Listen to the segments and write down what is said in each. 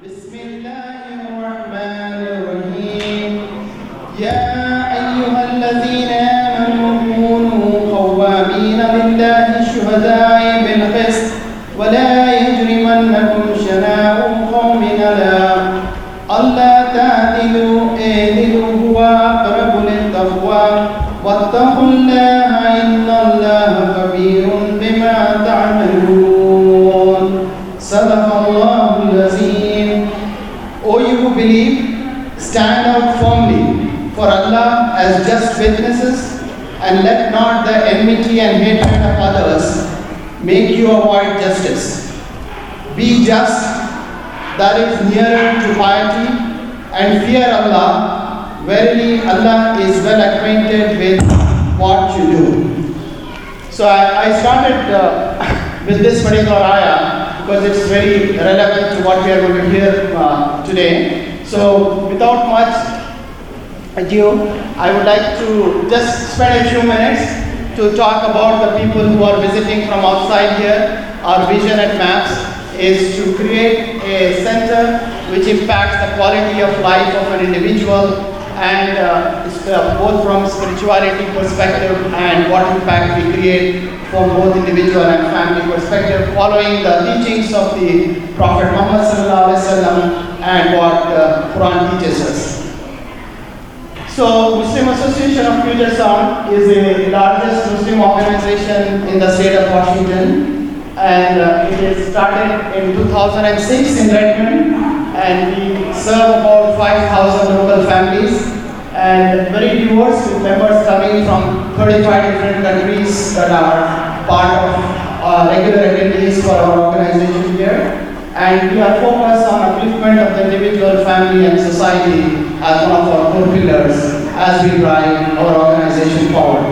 بسم الله الرحمن الرحيم يا أيها الذين آمنوا كونوا قوامين لله شهداء بالقسط ولا يجرمنكم شنآن قوم ألا تعدلوا اعدلوا هو أقرب للتقوى واتقوا الله إن الله خبير بما تعملون صدق الله العظيم. O you who believe, stand out firmly for Allah as just witnesses, and let not the enmity and hatred of others make you avoid justice. Be just, that is nearer to piety, and fear Allah. Verily Allah is well acquainted with what you do. So I started with this particular ayah because it's very relevant to what we are going to hear today. So without much ado, I would like to just spend a few minutes to talk about the people who are visiting from outside here. Our vision at MAPS is to create a center which impacts the quality of life of an individual, and both from spirituality perspective and what impact we create from both individual and family perspective, following the teachings of the Prophet Muhammad sallallahu alaihi wasallam and what Quran teaches us. So, Muslim Association of Puget Sound is the largest Muslim organization in the state of Washington, and it is started in 2006 in Redmond, and we serve about 5,000 local families and very diverse, with members coming from 35 different countries that are part of regular attendees for our organization here. And we are focused on upliftment of the individual, family and society as one of our core pillars as we drive our organization forward.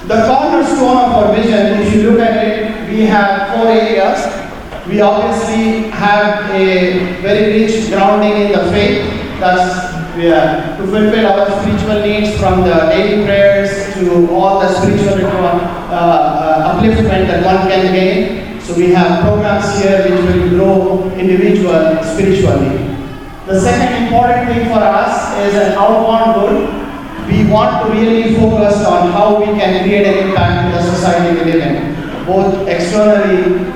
The cornerstone of our vision, if you look at it, we have 4 areas. We obviously have a very rich grounding in the faith. That's to fulfill our spiritual needs, from the daily prayers to all the spiritual upliftment that one can gain. So we have programs here which will grow individual spiritually. The second important thing for us is an outbound good. We want to really focus on how we can create an impact in the society we live in, both externally,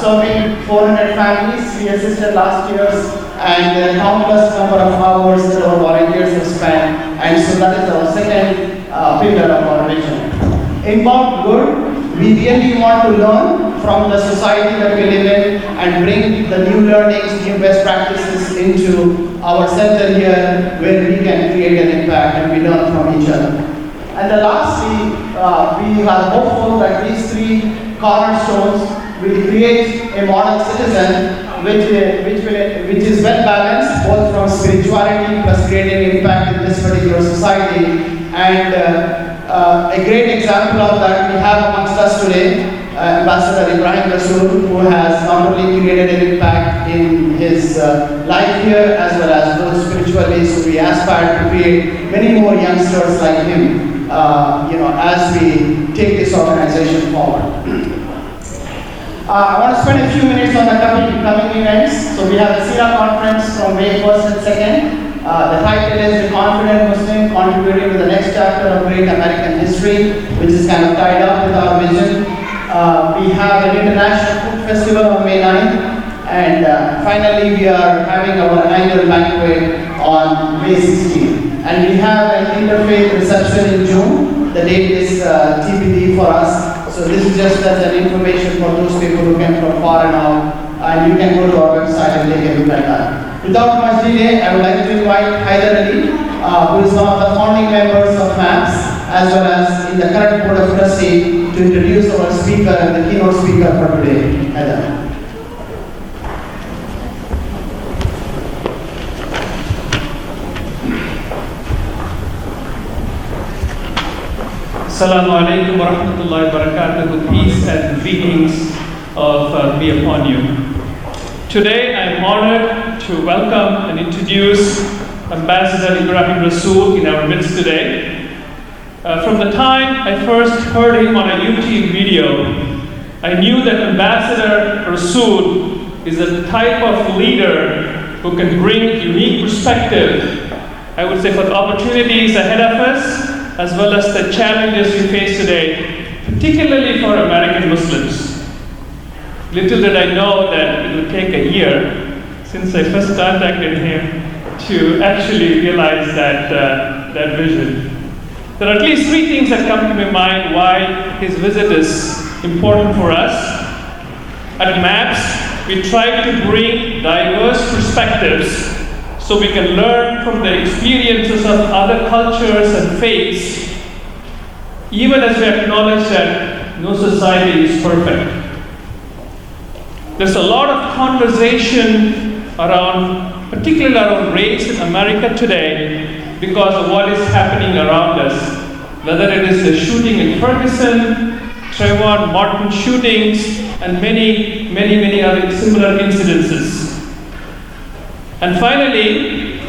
serving 400 families we assisted last year, and the countless number of hours that our volunteers have spent, and so that is our second pillar of our vision. Inbound good, we really want to learn from the society that we live in and bring the new learnings, new best practices into our center here, where we can create an impact and we learn from each other. And then lastly, we are hopeful that these 3 cornerstones will create a model citizen which is well balanced, both from spirituality plus creating impact in this particular society. And a great example of that we have amongst us today, Ambassador Ebrahim Rasool, who has not only created an impact in his life here as well as both spiritually. So we aspire to create many more youngsters like him, as we take this organization forward. I want to spend a few minutes on the coming events. So we have the SIRA conference from May 1st and 2nd. The title is The Confident Muslim Contributing to the Next Chapter of Great American History, which is kind of tied up with our vision. We have an international food festival on May 9th. And finally, we are having our annual banquet on May 16th. And we have an interfaith reception in June. The date is TBD for us. So this is just as an information for those people who came from far and out. And you can go to our website and take a look at that. Without much delay, I would like to invite Haider Ali, who is one of the founding members of MAPS, as well as in the current board of trustees, to introduce our speaker and the keynote speaker for today. Haider. Assalamu alaikum wa rahmatullahi wa barakatuh. Peace and greetings be upon you. Today I am honored to welcome and introduce Ambassador Ebrahim Rasool in our midst today. From the time I first heard him on a YouTube video, I knew that Ambassador Rasool is a type of leader who can bring unique perspective, I would say, for the opportunities ahead of us, as well as the challenges we face today, particularly for American Muslims. Little did I know that it would take a year since I first contacted him to actually realize that vision. There are at least three things that come to my mind why his visit is important for us. At MAPS, we try to bring diverse perspectives so we can learn from the experiences of other cultures and faiths, even as we acknowledge that no society is perfect. There's a lot of conversation around, particularly around race in America today, because of what is happening around us, whether it is the shooting in Ferguson, Trayvon Martin shootings, and many other similar incidences. And finally,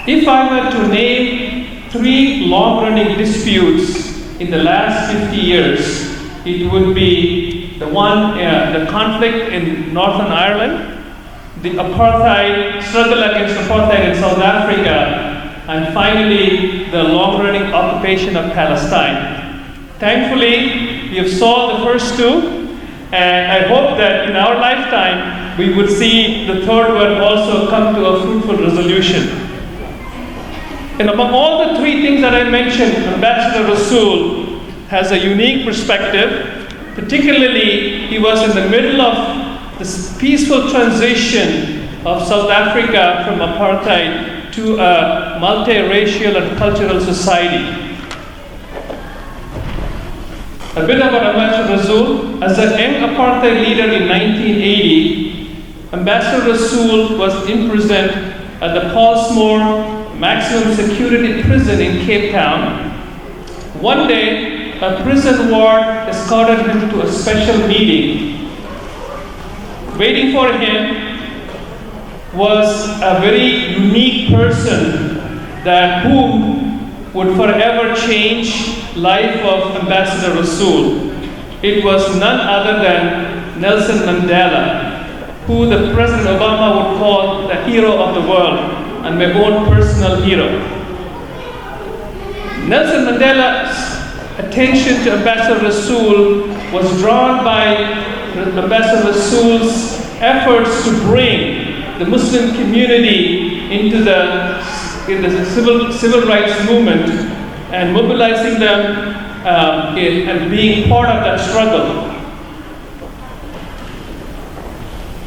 if I were to name three long-running disputes in the last 50 years, it would be the conflict in Northern Ireland, the struggle against apartheid in South Africa, and finally, the long-running occupation of Palestine. Thankfully, we have solved the first two, and I hope that in our lifetime, we would see the third one also come to a fruitful resolution. And among all the three things that I mentioned, Ambassador Rasool has a unique perspective. Particularly, he was in the middle of this peaceful transition of South Africa from apartheid to a multiracial and cultural society. A bit about Ambassador Rasool. As a young apartheid leader in 1980, Ambassador Rasool was imprisoned at the Paulsmoor maximum security prison in Cape Town. One day, a prison ward escorted him to a special meeting. Waiting for him was a very unique person who would forever change life of Ambassador Rasool. It was none other than Nelson Mandela, who the President Obama would call the hero of the world and my own personal hero. Nelson Mandela's attention to Ambassador Rasool was drawn by Ambassador Rasool's efforts to bring the Muslim community into the civil rights movement and mobilizing them and being part of that struggle.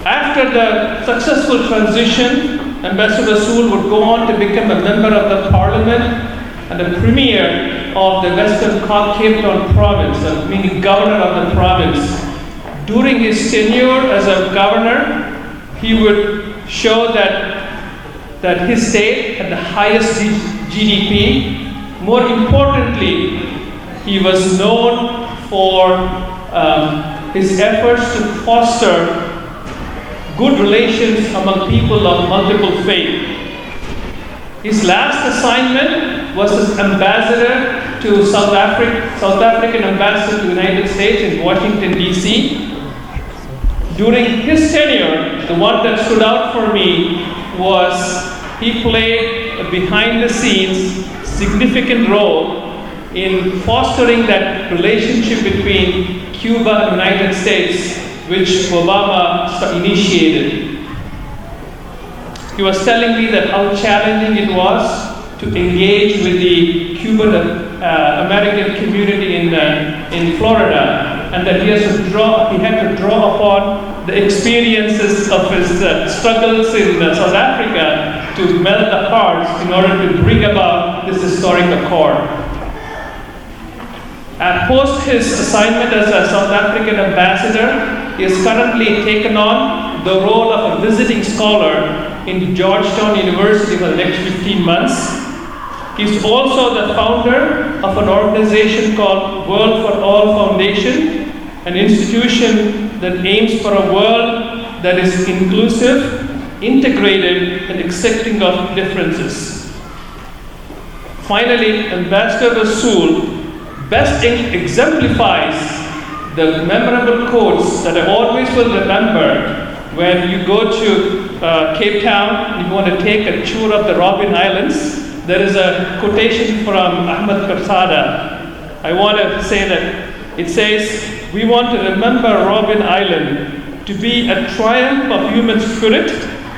After the successful transition, Ambassador Rasool would go on to become a member of the parliament and the premier of the Western Cape Town province, meaning governor of the province. During his tenure as a governor, he would show that his state had the highest GDP. More importantly, he was known for his efforts to foster good relations among people of multiple faith. His last assignment was as ambassador to South African ambassador to the United States in Washington, D.C. During his tenure, the one that stood out for me was he played a behind-the-scenes significant role in fostering that relationship between Cuba and the United States, which Obama initiated. He was telling me that how challenging it was to engage with the Cuban American community in Florida, and that he had to draw upon the experiences of his struggles in South Africa to melt the hearts in order to bring about this historic accord. Post his assignment as a South African ambassador, he has currently taken on the role of a visiting scholar in Georgetown University for the next 15 months. He's also the founder of an organization called World for All Foundation, an institution that aims for a world that is inclusive, integrated, and accepting of differences. Finally, Ambassador Rasool best exemplifies the memorable quotes that I always will remember when you go to Cape Town, you want to take a tour of the Robben Islands, there is a quotation from Ahmed Karsada. I want to say that it says, "We want to remember Robben Island to be a triumph of human spirit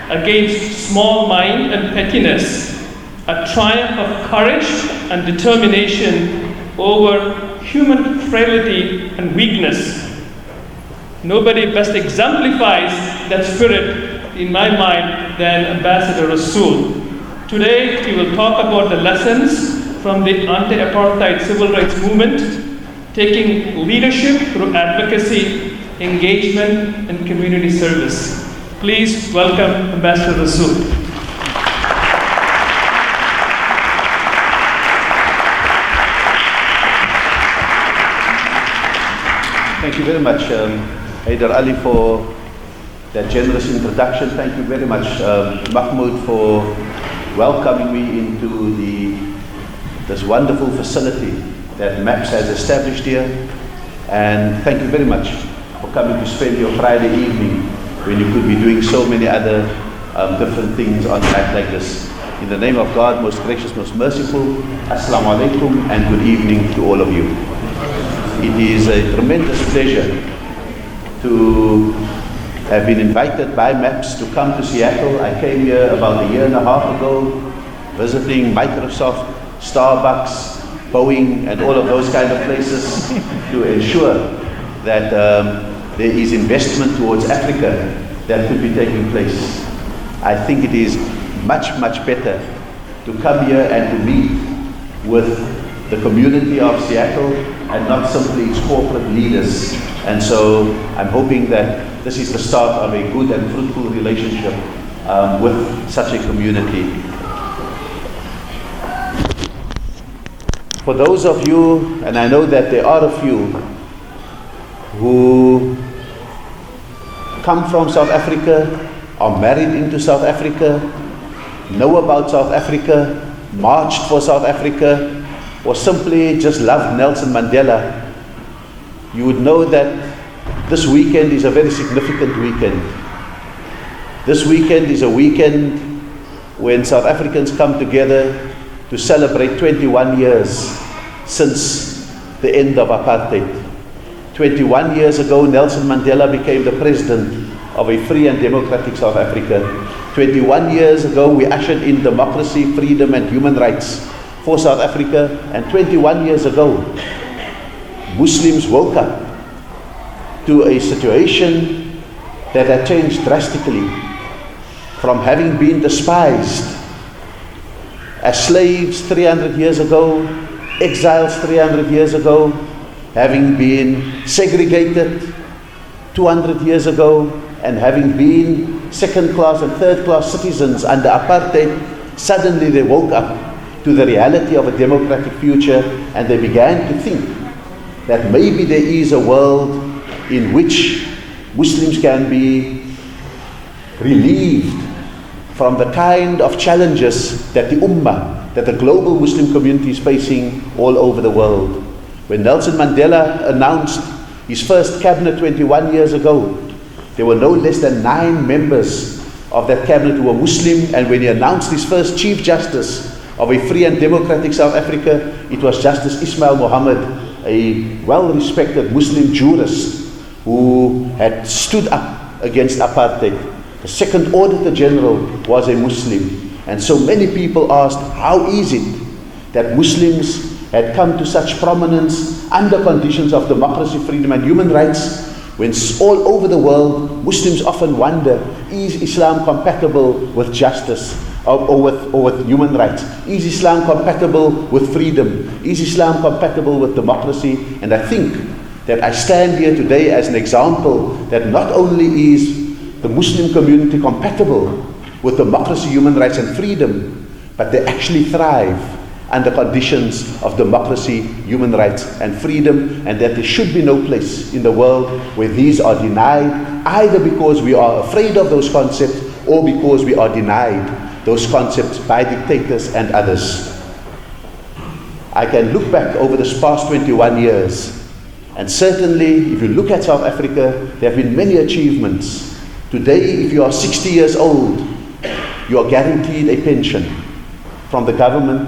against small mind and pettiness, a triumph of courage and determination over human frailty and weakness." Nobody best exemplifies that spirit, in my mind, than Ambassador Rasool. Today, he will talk about the lessons from the anti-apartheid civil rights movement, taking leadership through advocacy, engagement, and community service. Please welcome Ambassador Rasool. Thank you very much, Haider Ali, for that generous introduction. Thank you very much, Mahmoud, for welcoming me into this wonderful facility that MAPS has established here. And thank you very much for coming to spend your Friday evening when you could be doing so many other different things on a night like this. In the name of God, most gracious, most merciful, Assalamu alaikum and good evening to all of you. It is a tremendous pleasure to have been invited by MAPS to come to Seattle. I came here about a year and a half ago, visiting Microsoft, Starbucks, Boeing, and all of those kind of places to ensure that there is investment towards Africa that could be taking place. I think it is much, much better to come here and to meet with the community of Seattle and not simply its corporate leaders. And so I'm hoping that this is the start of a good and fruitful relationship with such a community. For those of you, and I know that there are a few, who come from South Africa, are married into South Africa, know about South Africa, marched for South Africa, or simply just loved Nelson Mandela, you would know that this weekend is a very significant weekend. This weekend is a weekend when South Africans come together to celebrate 21 years since the end of apartheid. 21 years ago, Nelson Mandela became the president of a free and democratic South Africa. 21 years ago, we ushered in democracy, freedom, and human rights for South Africa. And 21 years ago, Muslims woke up to a situation that had changed drastically from having been despised as slaves 300 years ago, exiles 300 years ago, having been segregated 200 years ago, and having been second-class and third-class citizens under apartheid. Suddenly they woke up to the reality of a democratic future, and they began to think that maybe there is a world in which Muslims can be relieved from the kind of challenges that the Ummah, that the global Muslim community is facing all over the world. When Nelson Mandela announced his first cabinet 21 years ago, there were no less than 9 members of that cabinet who were Muslim, and when he announced his first Chief Justice of a free and democratic South Africa, it was Justice Ismail Mohammed, a well-respected Muslim jurist who had stood up against apartheid. The second Auditor General was a Muslim. And so many people asked, how is it that Muslims had come to such prominence under conditions of democracy, freedom, and human rights, when all over the world, Muslims often wonder, is Islam compatible with justice or with human rights? Is Islam compatible with freedom? Is Islam compatible with democracy? And I think that I stand here today as an example that not only is the Muslim community compatible with democracy, human rights, and freedom, but they actually thrive under conditions of democracy, human rights, and freedom, and that there should be no place in the world where these are denied, either because we are afraid of those concepts or because we are denied those concepts by dictators and others. I can look back over this past 21 years, and certainly if you look at South Africa, there have been many achievements. Today, if you are 60 years old, you are guaranteed a pension from the government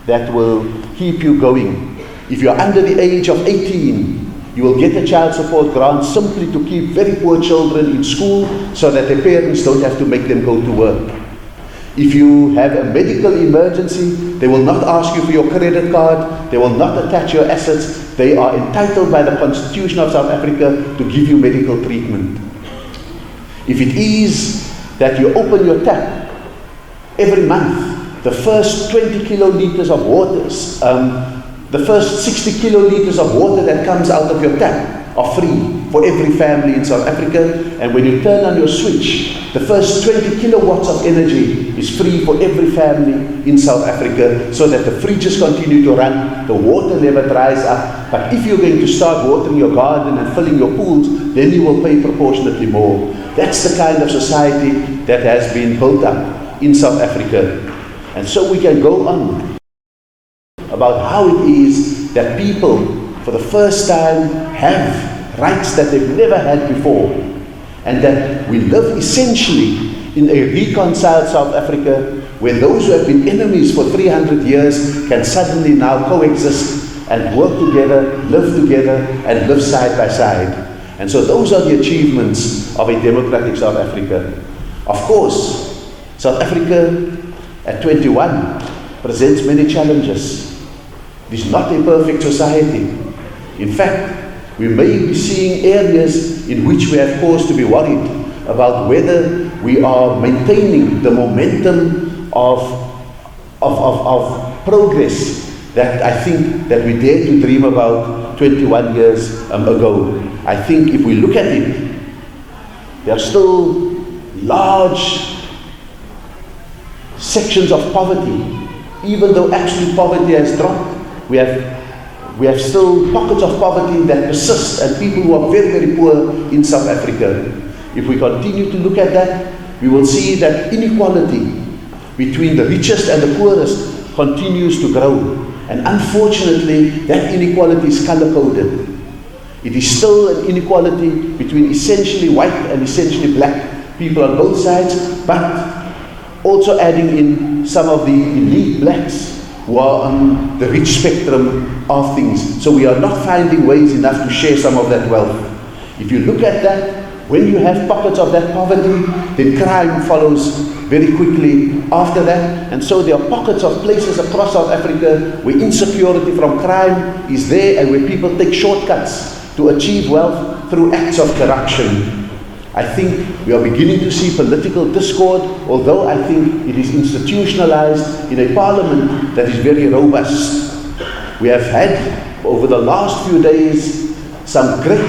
that will keep you going. If you are under the age of 18, you will get a child support grant simply to keep very poor children in school so that their parents don't have to make them go to work. If you have a medical emergency, they will not ask you for your credit card, they will not attach your assets. They are entitled by the Constitution of South Africa to give you medical treatment. If it is that you open your tap every month, the first 20 kiloliters of water, the first 60 kiloliters of water that comes out of your tap are free for every family in South Africa. And when you turn on your switch, the first 20 kilowatts of energy is free for every family in South Africa, so that the fridges continue to run, the water never dries up. But if you're going to start watering your garden and filling your pools, then you will pay proportionately more. That's the kind of society that has been built up in South Africa. And so we can go on about how it is that people, for the first time, have rights that they've never had before, and that we live essentially in a reconciled South Africa where those who have been enemies for 300 years can suddenly now coexist and work together, and live side by side. And so those are the achievements of a democratic South Africa. Of course, South Africa at 21 presents many challenges. It is not a perfect society. In fact, we may be seeing areas in which we have cause to be worried about whether we are maintaining the momentum of progress that I think that we dared to dream about 21 years ago. I think if we look at it, there are still large sections of poverty, even though actually poverty has dropped. We have still pockets of poverty that persist, and people who are very, very poor in South Africa. If we continue to look at that, we will see that inequality between the richest and the poorest continues to grow. And unfortunately, that inequality is color-coded. It is still an inequality between essentially white and essentially black people on both sides, but also adding in some of the elite blacks who are on the rich spectrum of things. So we are not finding ways enough to share some of that wealth. If you look at that, when you have pockets of that poverty, then crime follows very quickly after that. And so there are pockets of places across South Africa where insecurity from crime is there, and where people take shortcuts to achieve wealth through acts of corruption. I think we are beginning to see political discord, although I think it is institutionalized in a parliament that is very robust. We have had, over the last few days, some great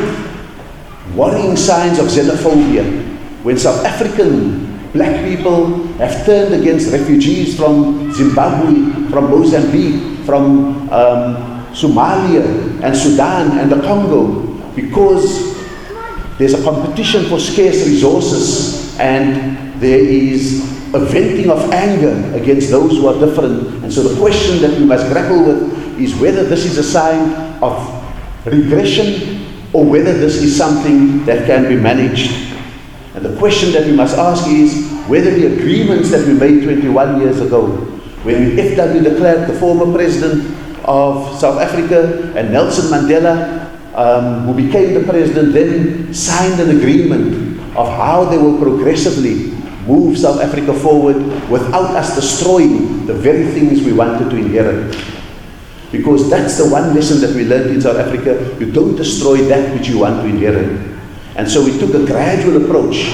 worrying signs of xenophobia, when South African black people have turned against refugees from Zimbabwe, from Mozambique, from Somalia and Sudan and the Congo, because there's a competition for scarce resources, and there is a venting of anger against those who are different. And so the question that we must grapple with is whether this is a sign of regression or whether this is something that can be managed. And the question that we must ask is whether the agreements that we made 21 years ago, when F.W. de Klerk, the former president of South Africa, and Nelson Mandela, who became the president, then signed an agreement of how they will progressively move South Africa forward without us destroying the very things we wanted to inherit. Because that's the one lesson that we learned in South Africa: you don't destroy that which you want to inherit. And so we took a gradual approach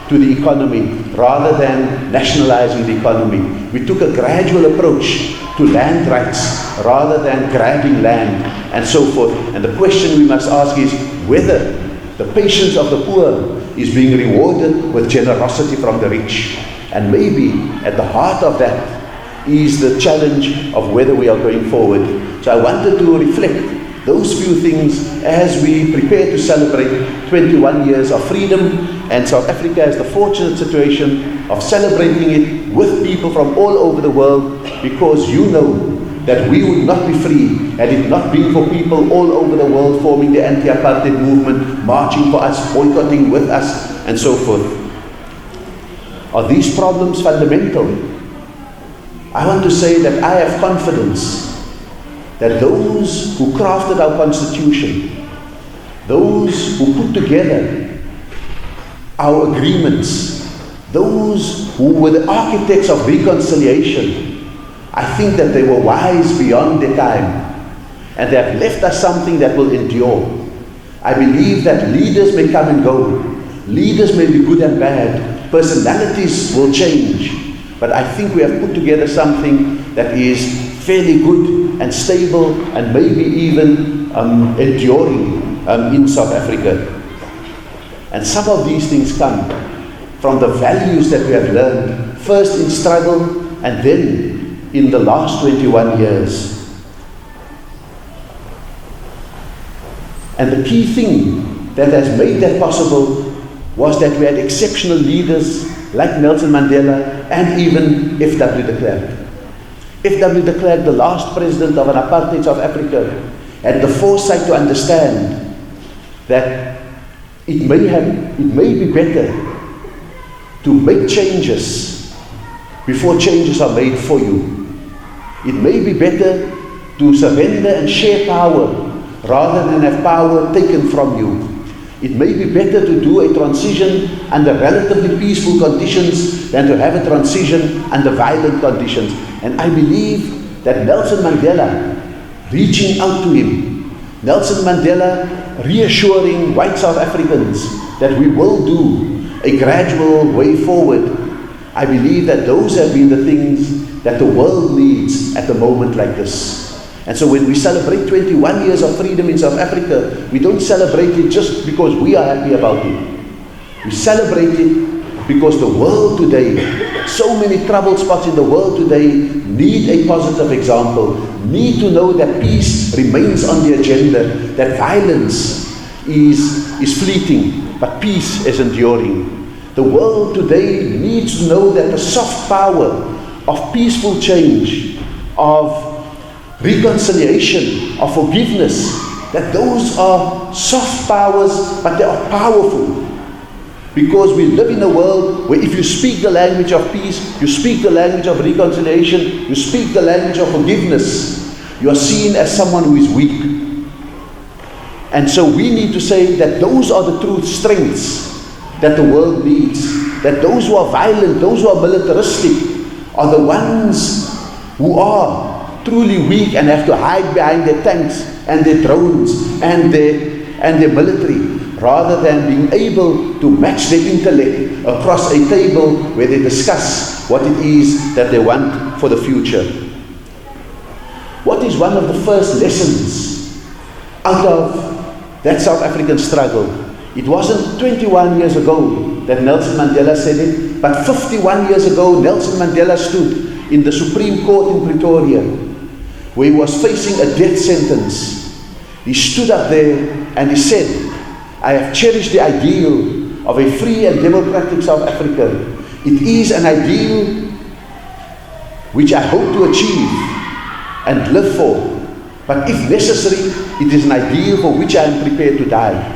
to the economy rather than nationalizing the economy. We took a gradual approach to land rights rather than grabbing land, and so forth. And the question we must ask is whether the patience of the poor is being rewarded with generosity from the rich. And maybe at the heart of that is the challenge of whether we are going forward. So I wanted to reflect those few things as we prepare to celebrate 21 years of freedom, and South Africa has the fortunate situation of celebrating it with people from all over the world, because you know that we would not be free had it not been for people all over the world forming the anti-apartheid movement, marching for us, boycotting with us, and so forth. Are these problems fundamental? I want to say that I have confidence that those who crafted our Constitution, those who put together our agreements, those who were the architects of reconciliation, I think that they were wise beyond their time, and they have left us something that will endure. I believe that leaders may come and go, leaders may be good and bad, personalities will change, but I think we have put together something that is fairly good and stable and maybe even enduring in South Africa. And some of these things come from the values that we have learned, first in struggle and then in the last 21 years. And the key thing that has made that possible was that we had exceptional leaders like Nelson Mandela and even F.W. de Klerk. F.W. de Klerk, the last president of an apartheid South Africa, had the foresight to understand that it may be better to make changes before changes are made for you. It may be better to surrender and share power rather than have power taken from you. It may be better to do a transition under relatively peaceful conditions than to have a transition under violent conditions. And I believe that Nelson Mandela reaching out to him, Nelson Mandela reassuring white South Africans that we will do a gradual way forward, I believe that those have been the things that the world needs at a moment like this. And so when we celebrate 21 years of freedom in South Africa, we don't celebrate it just because we are happy about it. We celebrate it because the world today, so many troubled spots in the world today, need a positive example, need to know that peace remains on the agenda, that violence is fleeting, but peace is enduring. The world today needs to know that the soft power of peaceful change, of reconciliation, of forgiveness, that those are soft powers, but they are powerful. Because we live in a world where if you speak the language of peace, you speak the language of reconciliation, you speak the language of forgiveness, you are seen as someone who is weak. And so we need to say that those are the true strengths that the world needs. That those who are violent, those who are militaristic, are the ones who are truly weak and have to hide behind their tanks and their drones and their military, rather than being able to match their intellect across a table where they discuss what it is that they want for the future. What is one of the first lessons out of that South African struggle? It wasn't 21 years ago that Nelson Mandela said it, but 51 years ago Nelson Mandela stood in the Supreme Court in Pretoria, where he was facing a death sentence. He stood up there and he said, I have cherished the ideal of a free and democratic South Africa. It is an ideal which I hope to achieve and live for. But if necessary, it is an ideal for which I am prepared to die.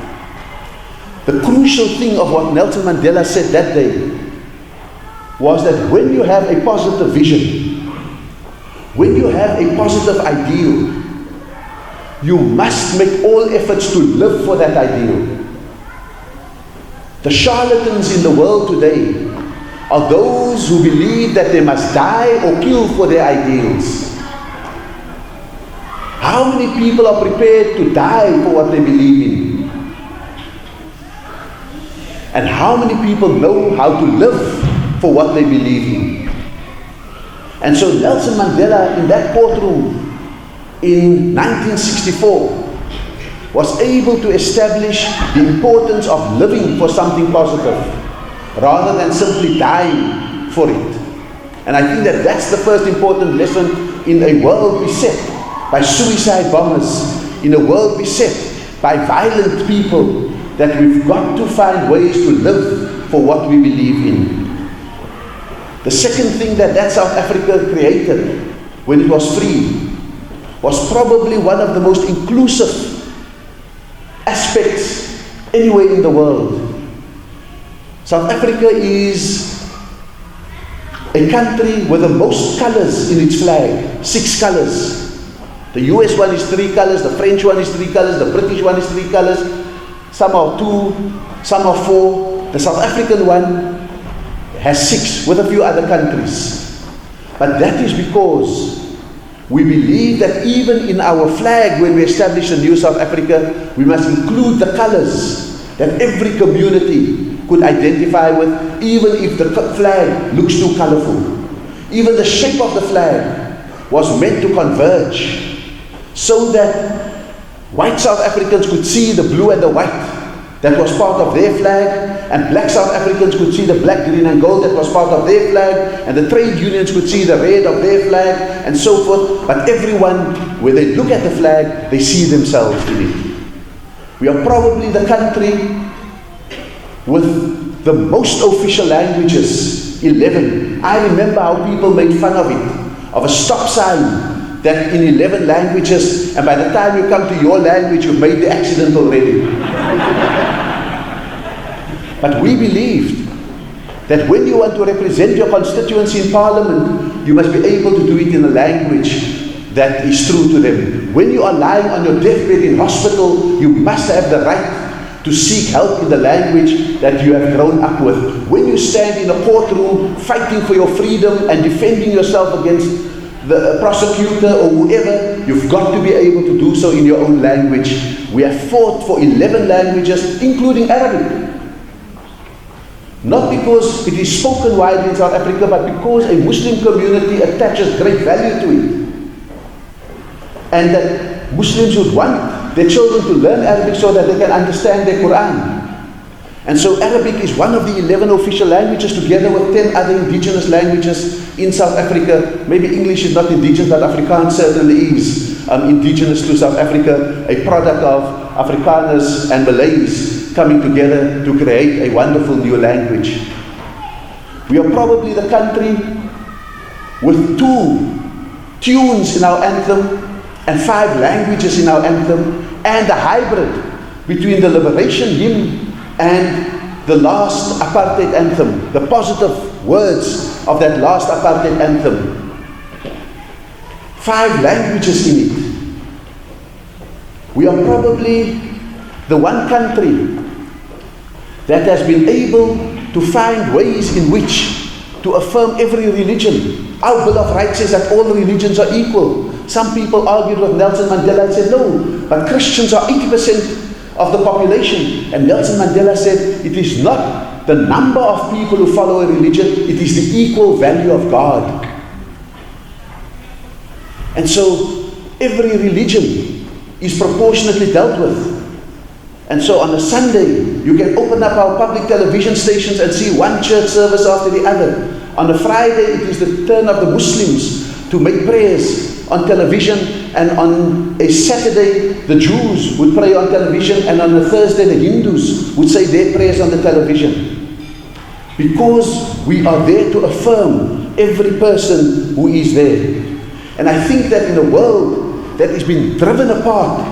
The crucial thing of what Nelson Mandela said that day was that when you have a positive vision, when you have a positive ideal, you must make all efforts to live for that ideal. The charlatans in the world today are those who believe that they must die or kill for their ideals. How many people are prepared to die for what they believe in? And how many people know how to live for what they believe in? And so Nelson Mandela in that courtroom in 1964 was able to establish the importance of living for something positive rather than simply dying for it. And I think that that's the first important lesson in a world beset by suicide bombers, in a world beset by violent people, that we've got to find ways to live for what we believe in. The second thing that South Africa created when it was free was probably one of the most inclusive aspects anywhere in the world. South Africa is a country with the most colors in its flag, 6 colors. The US one is 3 colors, the French one is 3 colors, the British one is 3 colors, some are 2, some are 4. The South African one has 6 with a few other countries. But that is because we believe that even in our flag, when we establish a new South Africa, we must include the colors that every community could identify with, even if the flag looks too colorful. Even the shape of the flag was meant to converge, so that white South Africans could see the blue and the white that was part of their flag, and black South Africans could see the black, green and gold that was part of their flag, and the trade unions could see the red of their flag, and so forth. But everyone, when they look at the flag, they see themselves in it. We are probably the country with the most official languages, 11. I remember how people made fun of it, of a stop sign that in 11 languages, and by the time you come to your language, you've made the accident already. But we believed that when you want to represent your constituency in Parliament, you must be able to do it in a language that is true to them. When you are lying on your deathbed in hospital, you must have the right to seek help in the language that you have grown up with. When you stand in a courtroom fighting for your freedom and defending yourself against the prosecutor or whoever, you've got to be able to do so in your own language. We have fought for 11 languages, including Arabic. Not because it is spoken widely in South Africa, but because a Muslim community attaches great value to it. And that Muslims would want their children to learn Arabic so that they can understand their Quran. And so Arabic is one of the 11 official languages, together with 10 other indigenous languages in South Africa. Maybe English is not indigenous, but Afrikaans certainly is indigenous to South Africa, a product of Afrikaners and Malays coming together to create a wonderful new language. We are probably the country with 2 tunes in our anthem and 5 languages in our anthem, and a hybrid between the liberation hymn and the last apartheid anthem, the positive words of that last apartheid anthem. 5 languages in it. We are probably the one country that has been able to find ways in which to affirm every religion. Our Bill of Rights says that all religions are equal. Some people argued with Nelson Mandela and said, no, but Christians are 80% of the population. And Nelson Mandela said, it is not the number of people who follow a religion, it is the equal value of God. And so, every religion is proportionately dealt with. And so on a Sunday, you can open up our public television stations and see one church service after the other. On a Friday, it is the turn of the Muslims to make prayers on television, and on a Saturday, the Jews would pray on television, and on a Thursday, the Hindus would say their prayers on the television. Because we are there to affirm every person who is there. And I think that in a world that is being driven apart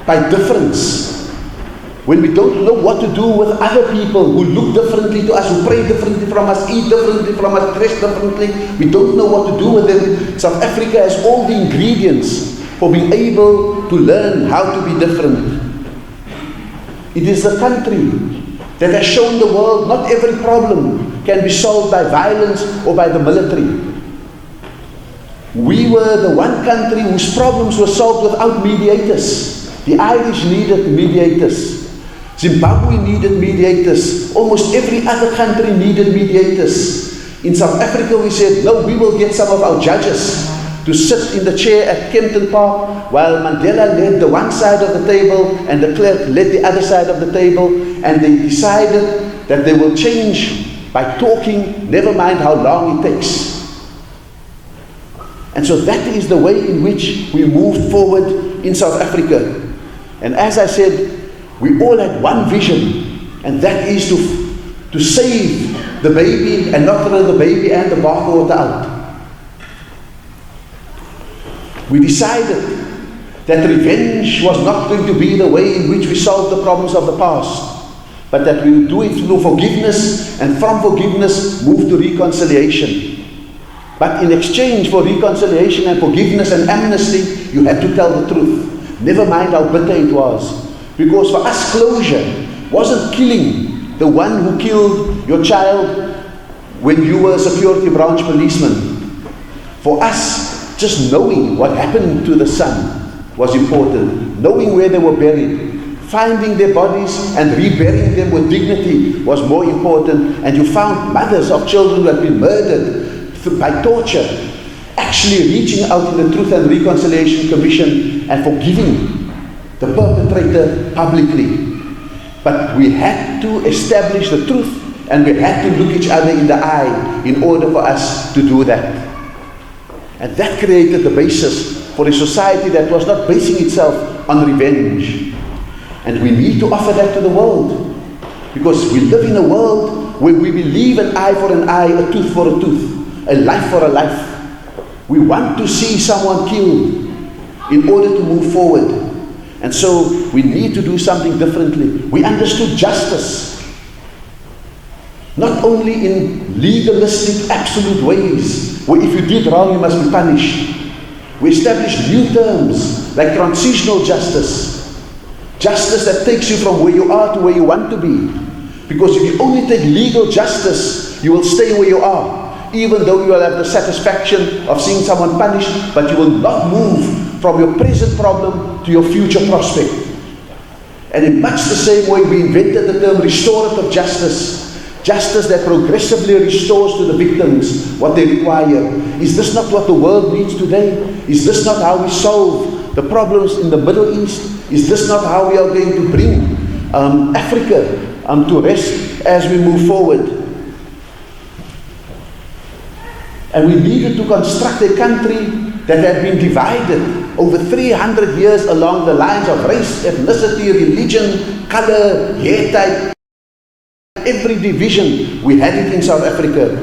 by difference, when we don't know what to do with other people who look differently to us, who pray differently from us, eat differently from us, dress differently, we don't know what to do with them. South Africa has all the ingredients for being able to learn how to be different. It is a country that has shown the world not every problem can be solved by violence or by the military. We were the one country whose problems were solved without mediators. The Irish needed mediators. Zimbabwe needed mediators. Almost every other country needed mediators. In South Africa we said, no, we will get some of our judges to sit in the chair at Kempton Park while Mandela led the one side of the table and de Klerk led the other side of the table, and they decided that they will change by talking, never mind how long it takes. And so that is the way in which we moved forward in South Africa. And as I said, we all had one vision, and that is to save the baby and not throw the baby and the bathwater out. We decided that revenge was not going to be the way in which we solved the problems of the past, but that we would do it through forgiveness, and from forgiveness move to reconciliation. But in exchange for reconciliation and forgiveness and amnesty, you had to tell the truth. Never mind how bitter it was. Because for us, closure wasn't killing the one who killed your child when you were a security branch policeman. For us, just knowing what happened to the son was important. Knowing where they were buried. Finding their bodies and reburying them with dignity was more important. And you found mothers of children who had been murdered by torture, actually reaching out in the Truth and Reconciliation Commission and forgiving the perpetrator publicly. But we had to establish the truth, and we had to look each other in the eye in order for us to do that. And that created the basis for a society that was not basing itself on revenge. And we need to offer that to the world, because we live in a world where we believe an eye for an eye, a tooth for a tooth, a life for a life. We want to see someone killed in order to move forward. And so we need to do something differently. We understood justice, not only in legalistic, absolute ways, where if you did wrong, you must be punished. We established new terms like transitional justice. Justice that takes you from where you are to where you want to be. Because if you only take legal justice, you will stay where you are, even though you will have the satisfaction of seeing someone punished, but you will not move from your present problem to your future prospect. And in much the same way, we invented the term restorative justice. Justice that progressively restores to the victims what they require. Is this not what the world needs today? Is this not how we solve the problems in the Middle East? Is this not how we are going to bring Africa to rest as we move forward? And we needed to construct a country that had been divided over 300 years along the lines of race, ethnicity, religion, color, hair type. Every division, we had it in South Africa.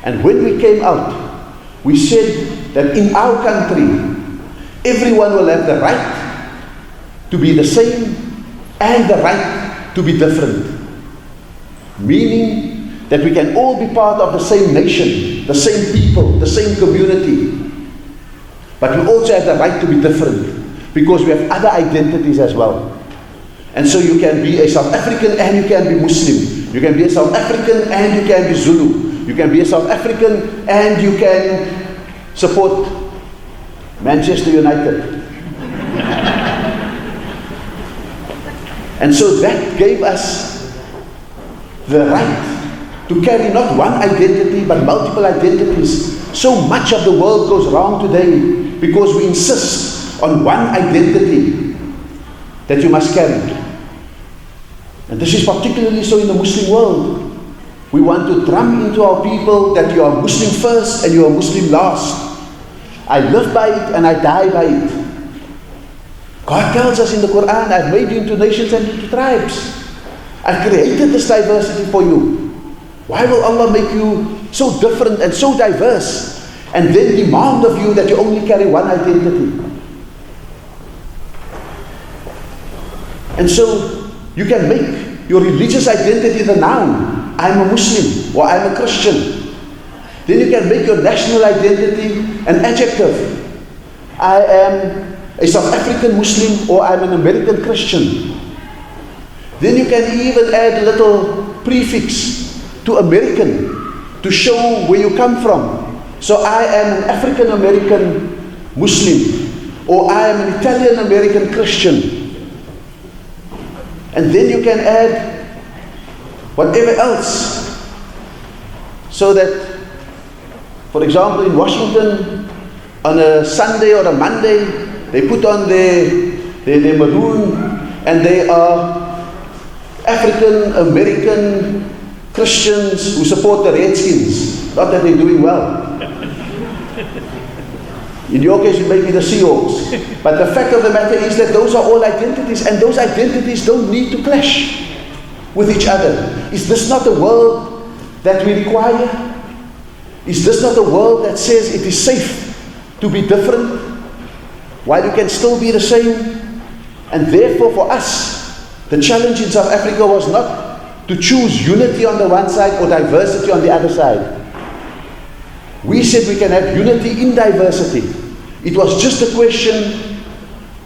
And when we came out, we said that in our country, everyone will have the right to be the same and the right to be different. Meaning that we can all be part of the same nation, the same people, the same community. But we also have the right to be different, because we have other identities as well. And so you can be a South African and you can be Muslim. You can be a South African and you can be Zulu. You can be a South African and you can support Manchester United. And so that gave us the right to carry not one identity but multiple identities. So much of the world goes wrong today because we insist on one identity that you must carry. And this is particularly so in the Muslim world. We want to drum into our people that you are Muslim first and you are Muslim last. I live by it and I die by it. God tells us in the Quran, I've made you into nations and into tribes. I've created this diversity for you. Why will Allah make you so different and so diverse and then demand of you that you only carry one identity? And so you can make your religious identity the noun. I'm a Muslim or I'm a Christian. Then you can make your national identity an adjective. I am a South African Muslim or I'm an American Christian. Then you can even add a little prefix to American to show where you come from. So I am an African American Muslim or I am an Italian American Christian. And then you can add whatever else. So that, for example, in Washington, on a Sunday or a Monday, they put on their maroon and they are African American Christians who support the Redskins. Not that they're doing well. In your case, it may be the Seahawks. But the fact of the matter is that those are all identities, and those identities don't need to clash with each other. Is this not the world that we require? Is this not the world that says it is safe to be different while you can still be the same? And therefore for us, the challenge in South Africa was not to choose unity on the one side or diversity on the other side. We said we can have unity in diversity. It was just a question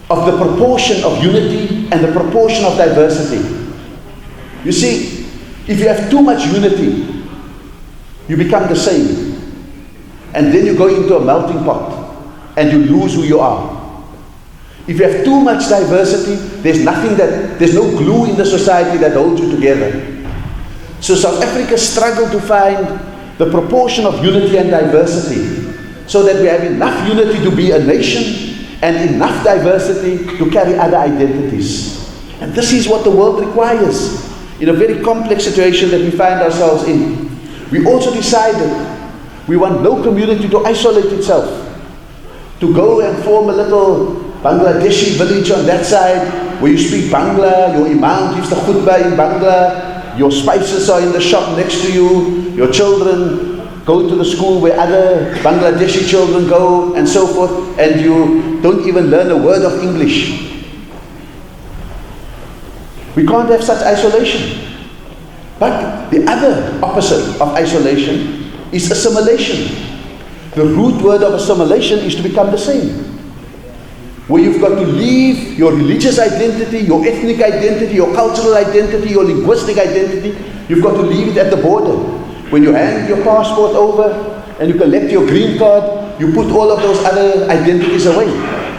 of the proportion of unity and the proportion of diversity. You see, if you have too much unity, you become the same. And then you go into a melting pot and you lose who you are. If you have too much diversity, there's no glue in the society that holds you together. So South Africa struggled to find the proportion of unity and diversity so that we have enough unity to be a nation and enough diversity to carry other identities. And this is what the world requires in a very complex situation that we find ourselves in. We also decided we want no community to isolate itself, to go and form a little Bangladeshi village on that side where you speak Bangla, your imam gives the khutbah in Bangla, your spices are in the shop next to you, your children go to the school where other Bangladeshi children go, and so forth, and you don't even learn a word of English. We can't have such isolation. But the other opposite of isolation is assimilation. The root word of assimilation is to become the same. Where you've got to leave your religious identity, your ethnic identity, your cultural identity, your linguistic identity, you've got to leave it at the border. When you hand your passport over and you collect your green card, you put all of those other identities away.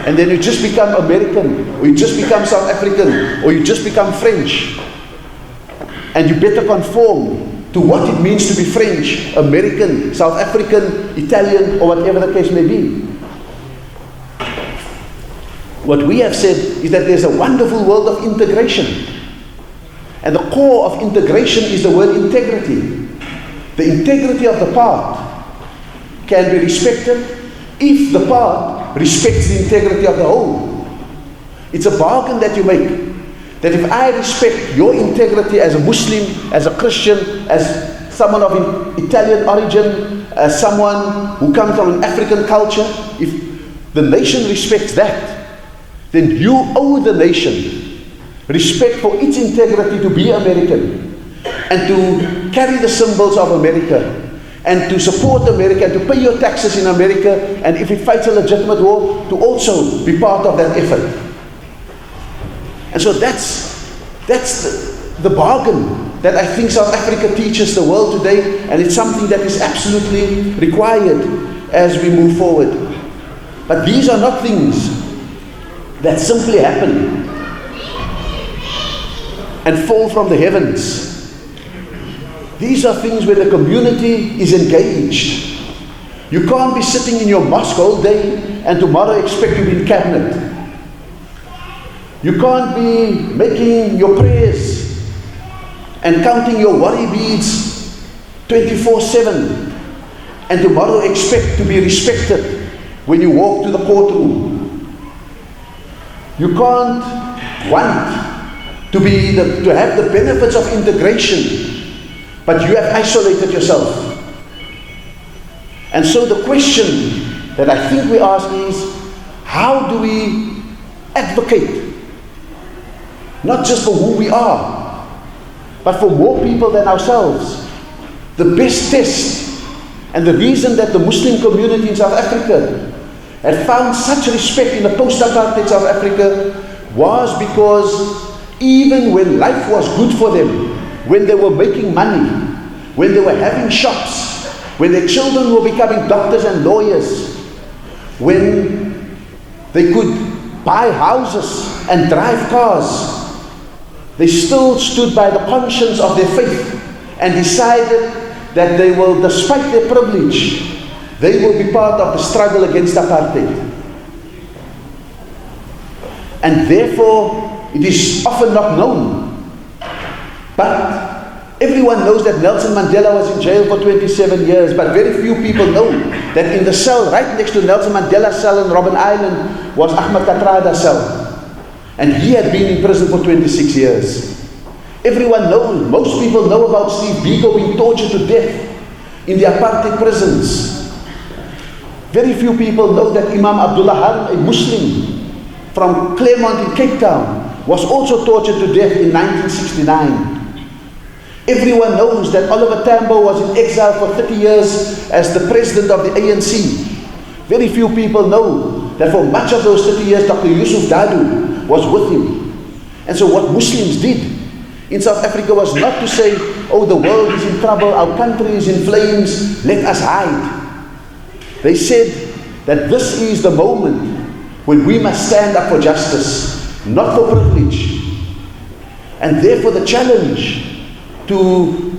And then you just become American, or you just become South African, or you just become French. And you better conform to what it means to be French, American, South African, Italian, or whatever the case may be. What we have said is that there's a wonderful world of integration. And the core of integration is the word integrity. The integrity of the part can be respected if the part respects the integrity of the whole. It's a bargain that you make. That if I respect your integrity as a Muslim, as a Christian, as someone of Italian origin, as someone who comes from an African culture, if the nation respects that, then you owe the nation respect for its integrity to be American and to carry the symbols of America and to support America and to pay your taxes in America, and if it fights a legitimate war, to also be part of that effort. And so that's the bargain that I think South Africa teaches the world today, and it's something that is absolutely required as we move forward. But these are not things that simply happen and fall from the heavens. These are things where the community is engaged. You can't be sitting in your mosque all day and tomorrow expect to be in cabinet. You can't be making your prayers and counting your worry beads 24/7 and tomorrow expect to be respected when you walk to the courtroom. You can't want to have the benefits of integration, but you have isolated yourself. And so the question that I think we ask is, how do we advocate, not just for who we are, but for more people than ourselves? The best test, and the reason that the Muslim community in South Africa had found such respect in the post-apartheid South Africa was because even when life was good for them, when they were making money, when they were having shops, when their children were becoming doctors and lawyers, when they could buy houses and drive cars, they still stood by the conscience of their faith and decided that they will, despite their privilege, they will be part of the struggle against apartheid. And therefore, it is often not known. But everyone knows that Nelson Mandela was in jail for 27 years, but very few people know that in the cell right next to Nelson Mandela's cell in Robben Island was Ahmed Kathrada's cell. And he had been in prison for 26 years. Everyone knows, most people know about Steve Biko being tortured to death in the apartheid prisons. Very few people know that Imam Abdullah Harun, a Muslim from Claremont in Cape Town, was also tortured to death in 1969. Everyone knows that Oliver Tambo was in exile for 30 years as the president of the ANC. Very few people know that for much of those 30 years, Dr. Yusuf Dadu was with him. And so what Muslims did in South Africa was not to say, oh, the world is in trouble, our country is in flames, let us hide. They said that this is the moment when we must stand up for justice, not for privilege. And therefore the challenge to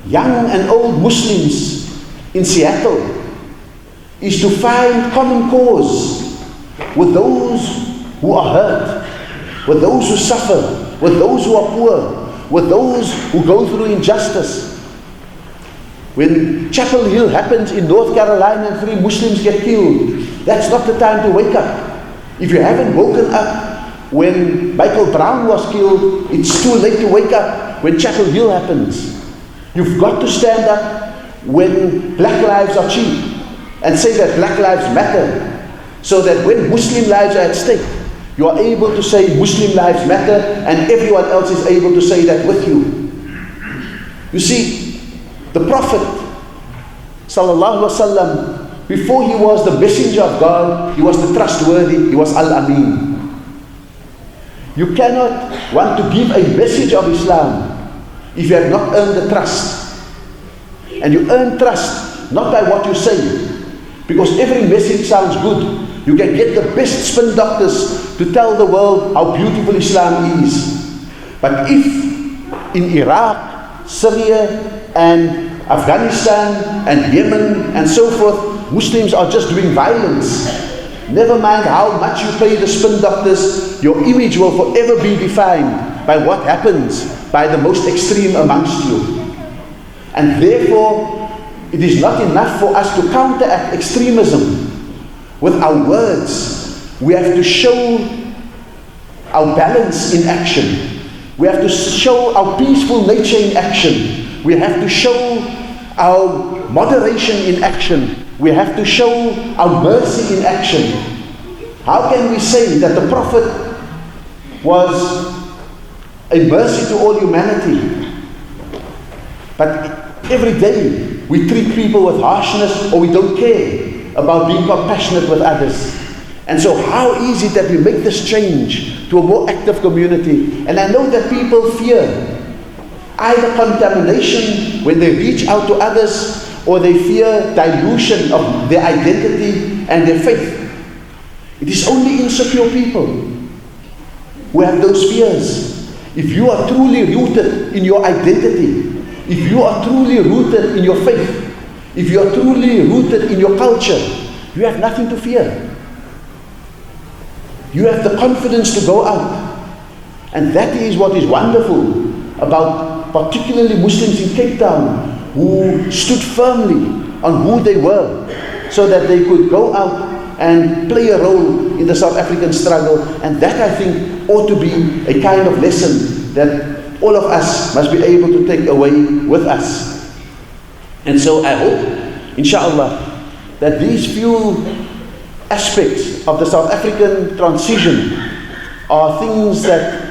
young and old Muslims in Seattle is to find common cause with those who are hurt, with those who suffer, with those who are poor, with those who go through injustice. When Chapel Hill happens in North Carolina and 3 Muslims get killed, that's not the time to wake up. If you haven't woken up when Michael Brown was killed, it's too late to wake up when Chapel Hill happens. You've got to stand up when black lives are cheap and say that black lives matter, so that when Muslim lives are at stake, you are able to say Muslim lives matter and everyone else is able to say that with you. You see, the Prophet sallallahu alaihi wasallam, before he was the messenger of God, he was the trustworthy, he was Al-Amin. You cannot want to give a message of Islam if you have not earned the trust. And you earn trust not by what you say, because every message sounds good. You can get the best spin doctors to tell the world how beautiful Islam is. But if in Iraq, Syria and Afghanistan and Yemen and so forth, Muslims are just doing violence, never mind how much you pay the spin doctors, your image will forever be defined by what happens by the most extreme amongst you. And therefore, it is not enough for us to counteract extremism with our words. We have to show our balance in action. We have to show our peaceful nature in action. We have to show our moderation in action. We have to show our mercy in action. How can we say that the Prophet was a mercy to all humanity, but every day we treat people with harshness, or we don't care about being compassionate with others? And so how is it that we make this change to a more active community? And I know that people fear either contamination when they reach out to others, or they fear dilution of their identity and their faith. It is only insecure people who have those fears. If you are truly rooted in your identity, if you are truly rooted in your faith, if you are truly rooted in your culture, you have nothing to fear. You have the confidence to go out. And that is what is wonderful about particularly Muslims in Cape Town, who stood firmly on who they were, so that they could go out and play a role in the South African struggle. And that, I think, ought to be a kind of lesson that all of us must be able to take away with us. And so I hope, inshallah, that these few aspects of the South African transition are things that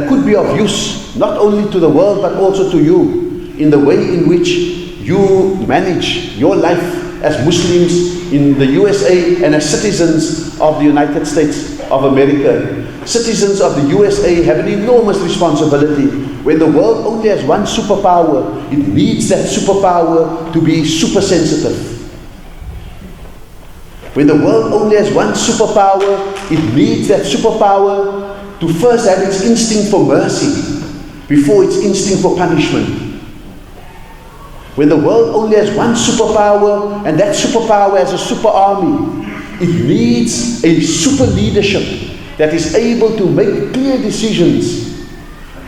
could be of use, not only to the world, but also to you, in the way in which you manage your life as Muslims in the USA and as citizens of the United States of America. Citizens of the USA have an enormous responsibility. When the world only has one superpower, it needs that superpower to be super sensitive. When the world only has one superpower, it needs that superpower to first have its instinct for mercy before its instinct for punishment. When the world only has one superpower, and that superpower has a super army, it needs a super leadership that is able to make clear decisions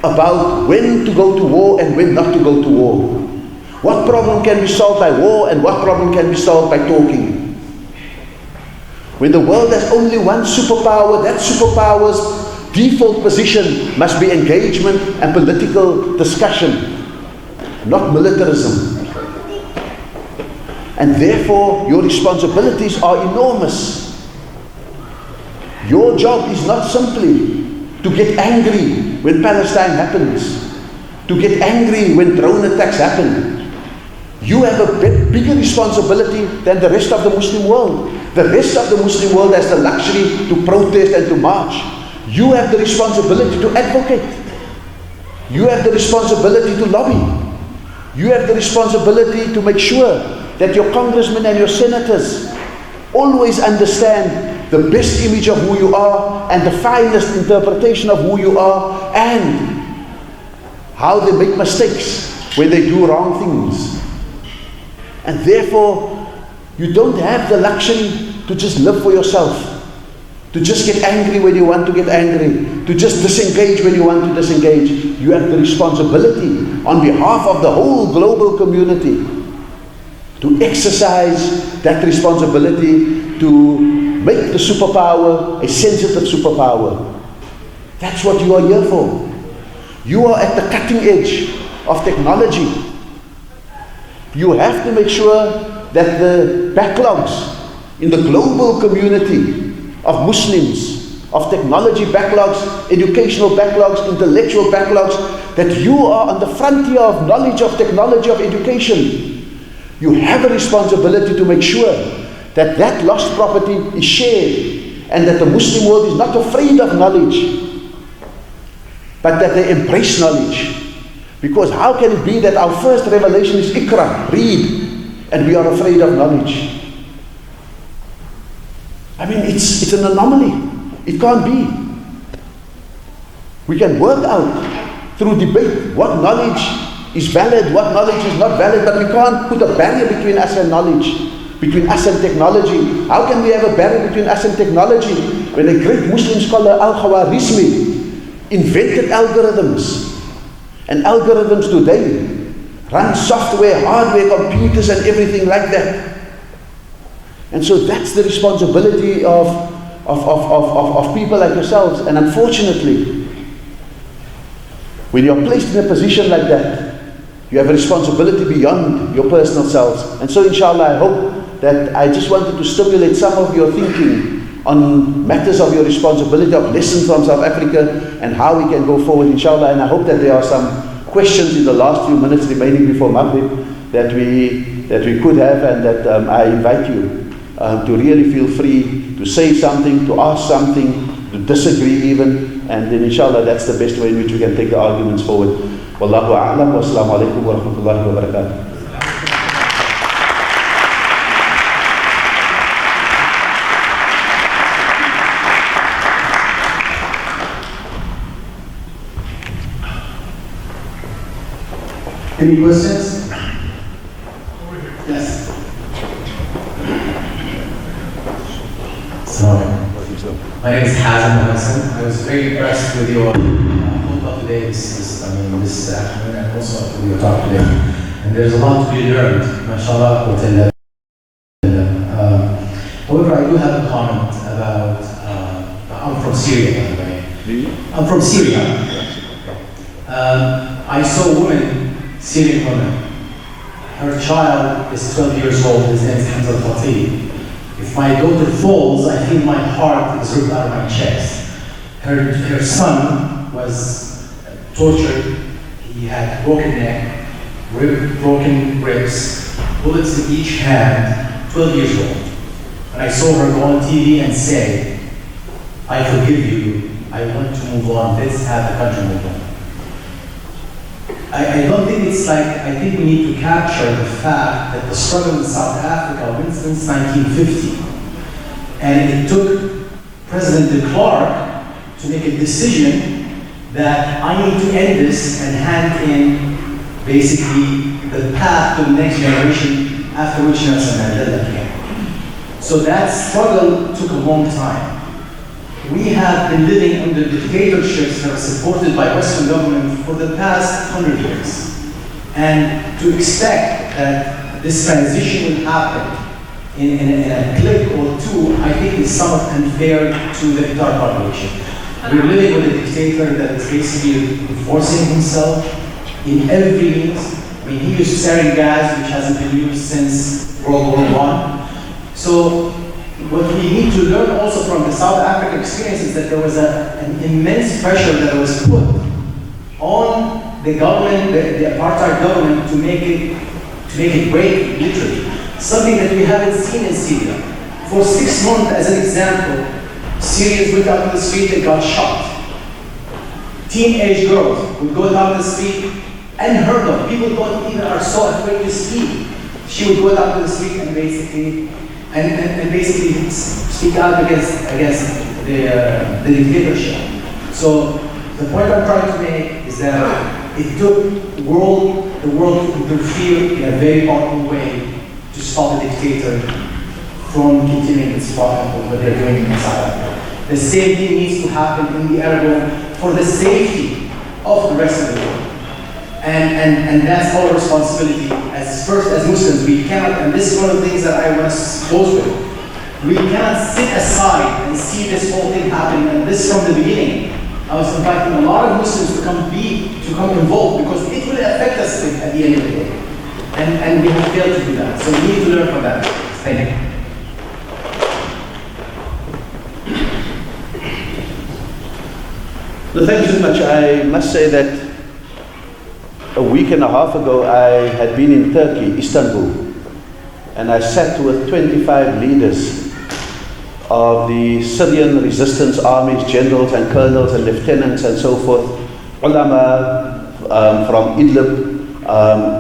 about when to go to war and when not to go to war. What problem can be solved by war and what problem can be solved by talking. When the world has only one superpower, that superpower's default position must be engagement and political discussion, not militarism. And therefore, your responsibilities are enormous. Your job is not simply to get angry when Palestine happens, to get angry when drone attacks happen. You have a bigger responsibility than the rest of the Muslim world. The rest of the Muslim world has the luxury to protest and to march. You have the responsibility to advocate. You have the responsibility to lobby. You have the responsibility to make sure that your congressmen and your senators always understand the best image of who you are and the finest interpretation of who you are and how they make mistakes when they do wrong things. And therefore, you don't have the luxury to just live for yourself, to just get angry when you want to get angry, to just disengage when you want to disengage. You have the responsibility on behalf of the whole global community to exercise that responsibility to make the superpower a sensitive superpower. That's what you are here for. You are at the cutting edge of technology. You have to make sure that the backlogs in the global community of Muslims, of technology backlogs, educational backlogs, intellectual backlogs, that you are on the frontier of knowledge, of technology, of education. You have a responsibility to make sure that that lost property is shared and that the Muslim world is not afraid of knowledge, but that they embrace knowledge. Because how can it be that our first revelation is Iqra, read, and we are afraid of knowledge? I mean, it's an anomaly. It can't be. We can work out through debate what knowledge is valid, what knowledge is not valid, but we can't put a barrier between us and knowledge, between us and technology. How can we have a barrier between us and technology when a great Muslim scholar, Al-Khwarizmi, invented algorithms? And algorithms today run software, hardware, computers and everything like that. And so that's the responsibility of people like yourselves. And unfortunately, when you're placed in a position like that, you have a responsibility beyond your personal selves. And so inshallah, I hope that I just wanted to stimulate some of your thinking on matters of your responsibility, of lessons from South Africa and how we can go forward, inshallah. And I hope that there are some questions in the last few minutes remaining before Maghrib that we could have, and that I invite you to really feel free to say something, to ask something, to disagree even, and then inshallah that's the best way in which we can take the arguments forward. Wallahu a'lam wa assalamu alaikum wa rahmatullahi wa barakatuh. Any questions? Yes. My name is Hazem Hassan. I was very impressed with your khutbah today, this afternoon, and also with your talk today. And there's a lot to be learned, mashallah. However, I do have a comment about, I'm from Syria, by the way. I'm from Syria. I saw a woman, Syrian woman. Her child is 12 years old, his name is Hamza al-Fatih. If my daughter falls, I feel my heart is ripped out of my chest. Her son was tortured. He had broken neck, broken ribs, bullets in each hand, 12 years old. And I saw her go on TV and say, I forgive you, I want to move on, let's have the country move on. I don't think it's like, I think we need to capture the fact that the struggle in South Africa went since 1950. And it took President de Klerk to make a decision that I need to end this and hand in basically the path to the next generation, after which Nelson Mandela came. So that struggle took a long time. We have been living under dictatorships that are supported by Western government for the past 100 years. And to expect that this transition will happen in a click or two, I think is somewhat unfair to the entire population. We're living with a dictator that is basically enforcing himself in every means. I mean, he used sarin gas, which hasn't been used since World War I. So what we need to learn also from the South African experience is that there was an immense pressure that was put on the government, the apartheid government, to make it break, literally. Something that we haven't seen in Syria. For 6 months, as an example, Syrians went out to the street and got shot. Teenage girls would go down the street, unheard of. People don't even are so afraid to speak. She would go down to the street and basically speak out against the dictatorship. So the point I'm trying to make is that it took the world to interfere in a very powerful way to stop the dictator from continuing its part of what they're doing in South Africa. The same thing needs to happen in the Arab world for the safety of the rest of the world. And that's our responsibility as Muslims. We cannot, and this is one of the things that I want to close with, we cannot sit aside and see this whole thing happening, and this from the beginning. I was inviting a lot of Muslims to come involved, because it will affect us at the end of the day. And we have failed to do that. So we need to learn from that. Thank you. Well, thank you so much. I must say that a week and a half ago I had been in Turkey, Istanbul, and I sat with 25 leaders of the Syrian resistance armies, generals and colonels and lieutenants and so forth, ulama from Idlib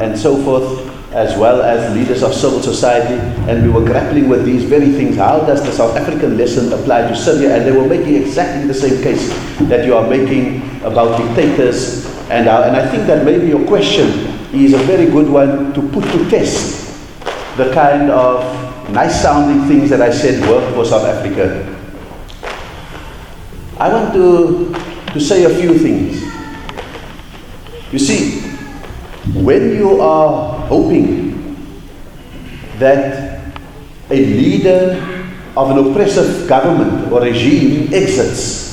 and so forth, as well as leaders of civil society, and we were grappling with these very things. How does the South African lesson apply to Syria? And they were making exactly the same case that you are making about dictators. And I think that maybe your question is a very good one to put to test the kind of nice sounding things that I said work for South Africa. I want to say a few things. You see, when you are hoping that a leader of an oppressive government or regime exits,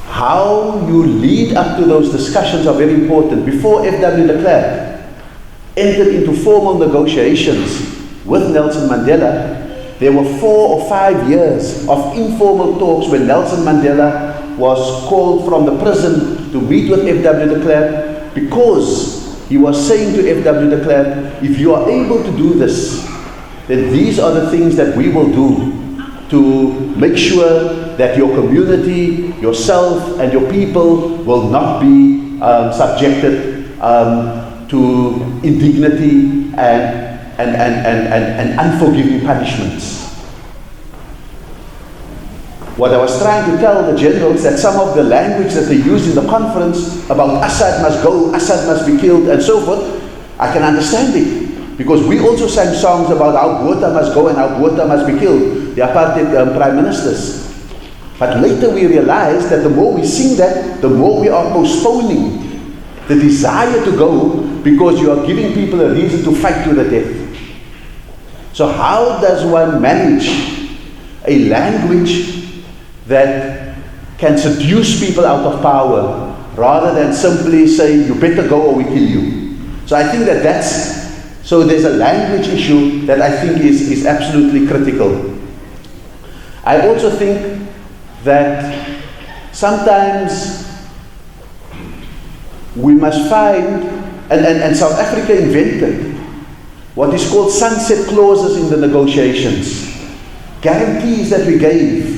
how you lead up to those discussions are very important. Before F.W. de Klerk entered into formal negotiations with Nelson Mandela, there were 4 or 5 years of informal talks when Nelson Mandela was called from the prison to meet with F.W. de Klerk, because he was saying to F.W. de Klerk, if you are able to do this, then these are the things that we will do to make sure that your community, yourself and your people will not be subjected to indignity and unforgiving punishments. What I was trying to tell the generals, that some of the language that they used in the conference about Assad must go, Assad must be killed and so forth, I can understand it. Because we also sang songs about how Botha must go and how Botha must be killed, the apartheid prime ministers. But later we realized that the more we sing that, the more we are postponing the desire to go, because you are giving people a reason to fight to the death. So how does one manage a language that can seduce people out of power, rather than simply say, you better go or we kill you? So I think so there's a language issue that I think is absolutely critical. I also think that sometimes we must find, and South Africa invented what is called sunset clauses in the negotiations, guarantees that we gave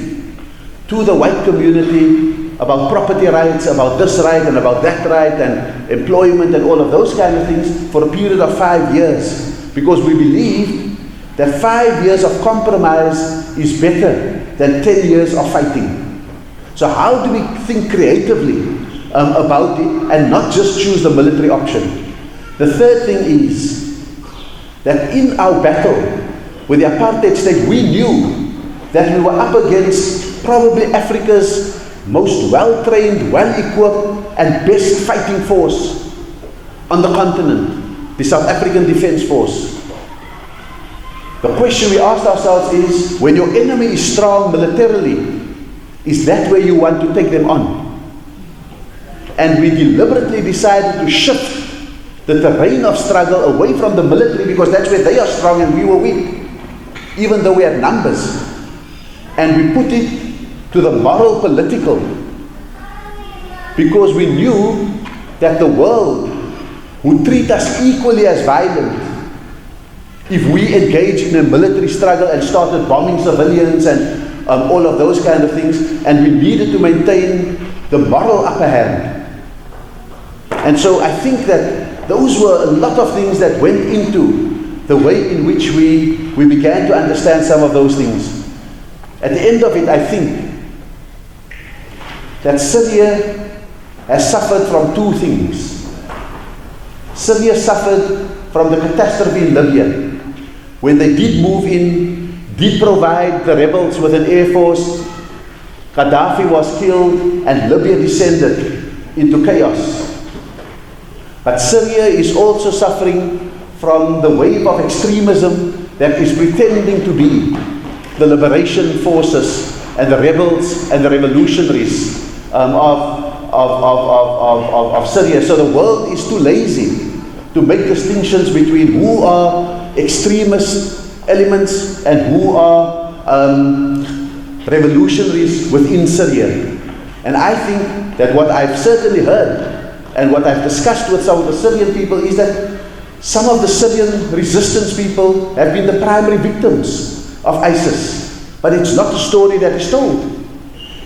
to the white community about property rights, about this right and about that right, and employment and all of those kind of things for a period of 5 years, because we believe that 5 years of compromise is better than 10 years of fighting. So how do we think creatively about it and not just choose the military option? The third thing is that in our battle with the apartheid state, we knew that we were up against probably Africa's most well-trained, well-equipped and best fighting force on the continent, the South African Defence Force. The question we asked ourselves is, when your enemy is strong militarily, is that where you want to take them on? And we deliberately decided to shift the terrain of struggle away from the military, because that's where they are strong and we were weak, even though we had numbers. And we put it to the moral political because we knew that the world would treat us equally as violent if we engaged in a military struggle and started bombing civilians and all of those kind of things, and we needed to maintain the moral upper hand. And so I think that those were a lot of things that went into the way in which we began to understand some of those things. At the end of it, I think that Syria has suffered from two things. Syria suffered from the catastrophe in Libya, when they did move in, did provide the rebels with an air force, Gaddafi was killed, and Libya descended into chaos. But Syria is also suffering from the wave of extremism that is pretending to be the liberation forces and the rebels and the revolutionaries of Syria. So the world is too lazy to make distinctions between who are extremist elements and who are revolutionaries within Syria. And I think that what I've certainly heard and what I've discussed with some of the Syrian people is that some of the Syrian resistance people have been the primary victims of ISIS. But it's not the story that is told.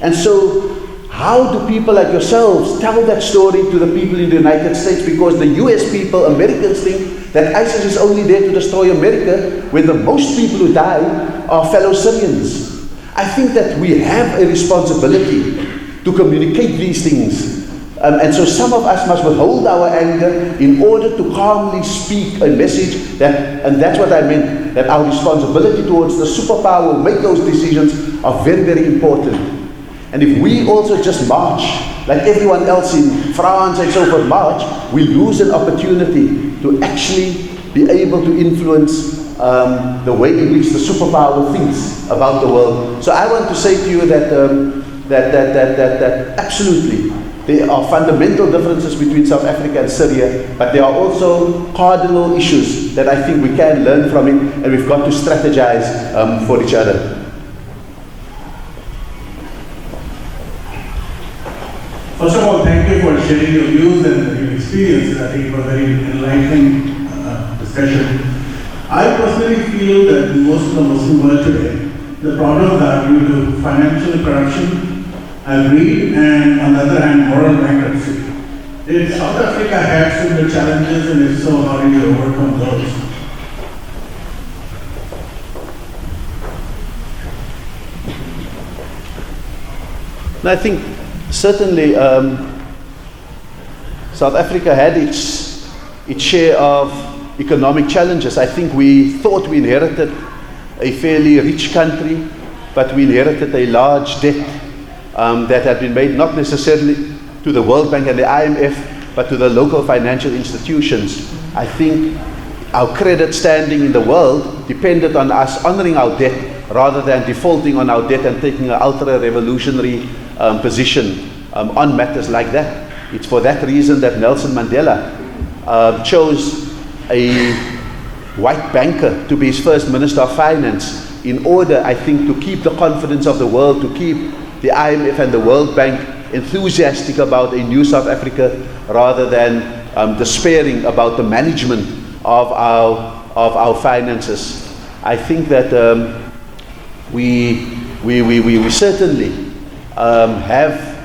And so, how do people like yourselves tell that story to the people in the United States? Because the US people, Americans, think that ISIS is only there to destroy America, when the most people who die are fellow Syrians. I think that we have a responsibility to communicate these things. And so some of us must withhold our anger in order to calmly speak a message that, and that's what I meant, that our responsibility towards the superpower who make those decisions are very, very important. And if we also just march, like everyone else in France and so forth march, we lose an opportunity to actually be able to influence the way in which the superpower thinks about the world. So I want to say to you that that absolutely there are fundamental differences between South Africa and Syria, but there are also cardinal issues that I think we can learn from it, and we've got to strategize for each other. First of all, thank you for sharing your views and your experiences. I think it was a very enlightening discussion. I personally feel that in most of the Muslim world today, the problems are due to financial corruption, greed, and on the other hand, moral bankruptcy. Did South Africa have similar challenges, and if so, how did you overcome those? I think certainly South Africa had its share of economic challenges. I think we thought we inherited a fairly rich country, but we inherited a large debt that had been made not necessarily to the World Bank and the IMF, but to the local financial institutions. I think our credit standing in the world depended on us honoring our debt rather than defaulting on our debt and taking an ultra-revolutionary position on matters like that. It's for that reason that Nelson Mandela chose a white banker to be his first Minister of Finance in order, I think, to keep the confidence of the world, to keep the IMF and the World Bank enthusiastic about a new South Africa rather than despairing about the management of our finances. I think that we certainly have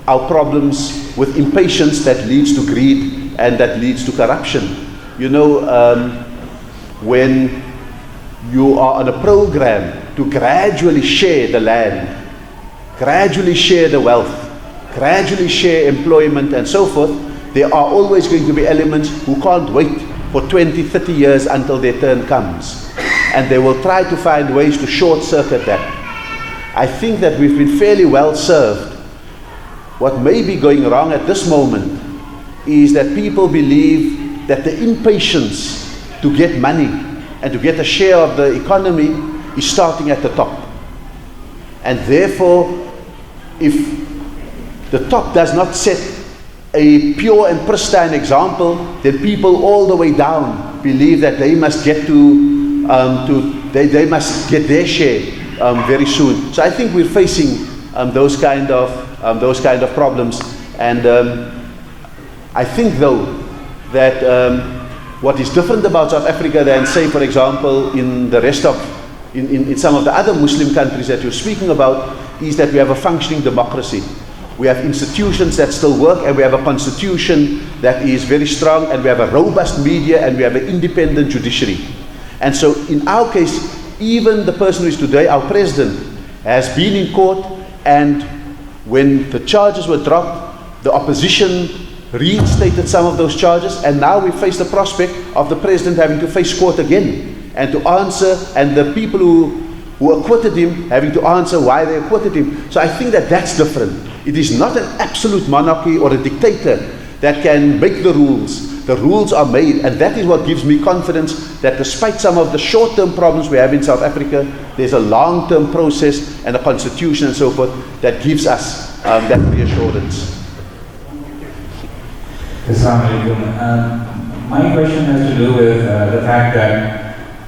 our problems with impatience that leads to greed and that leads to corruption. You know, when you are on a program to gradually share the land, gradually share the wealth, gradually share employment and so forth, there are always going to be elements who can't wait for 20, 30 years until their turn comes. And they will try to find ways to short-circuit that. I think that we've been fairly well served. What may be going wrong at this moment is that people believe that the impatience to get money and to get a share of the economy is starting at the top. And therefore, if the top does not set a pure and pristine example, then people all the way down believe that they must get they must get their share very soon. So I think we're facing those kind of problems. And I think, though, that what is different about South Africa than, say, for example, in the rest of, in some of the other Muslim countries that you're speaking about, is that we have a functioning democracy. We have institutions that still work, and we have a constitution that is very strong, and we have a robust media, and we have an independent judiciary. And so in our case, even the person who is today our president has been in court, and when the charges were dropped, the opposition reinstated some of those charges, and now we face the prospect of the president having to face court again and to answer, and the people who acquitted him having to answer why they acquitted him. So I think that that's different. It is not an absolute monarchy or a dictator that can make the rules. The rules are made, and that is what gives me confidence that despite some of the short-term problems we have in South Africa, there's a long-term process and a constitution and so forth that gives us that reassurance. Assalamu alaikum. My question has to do with the fact that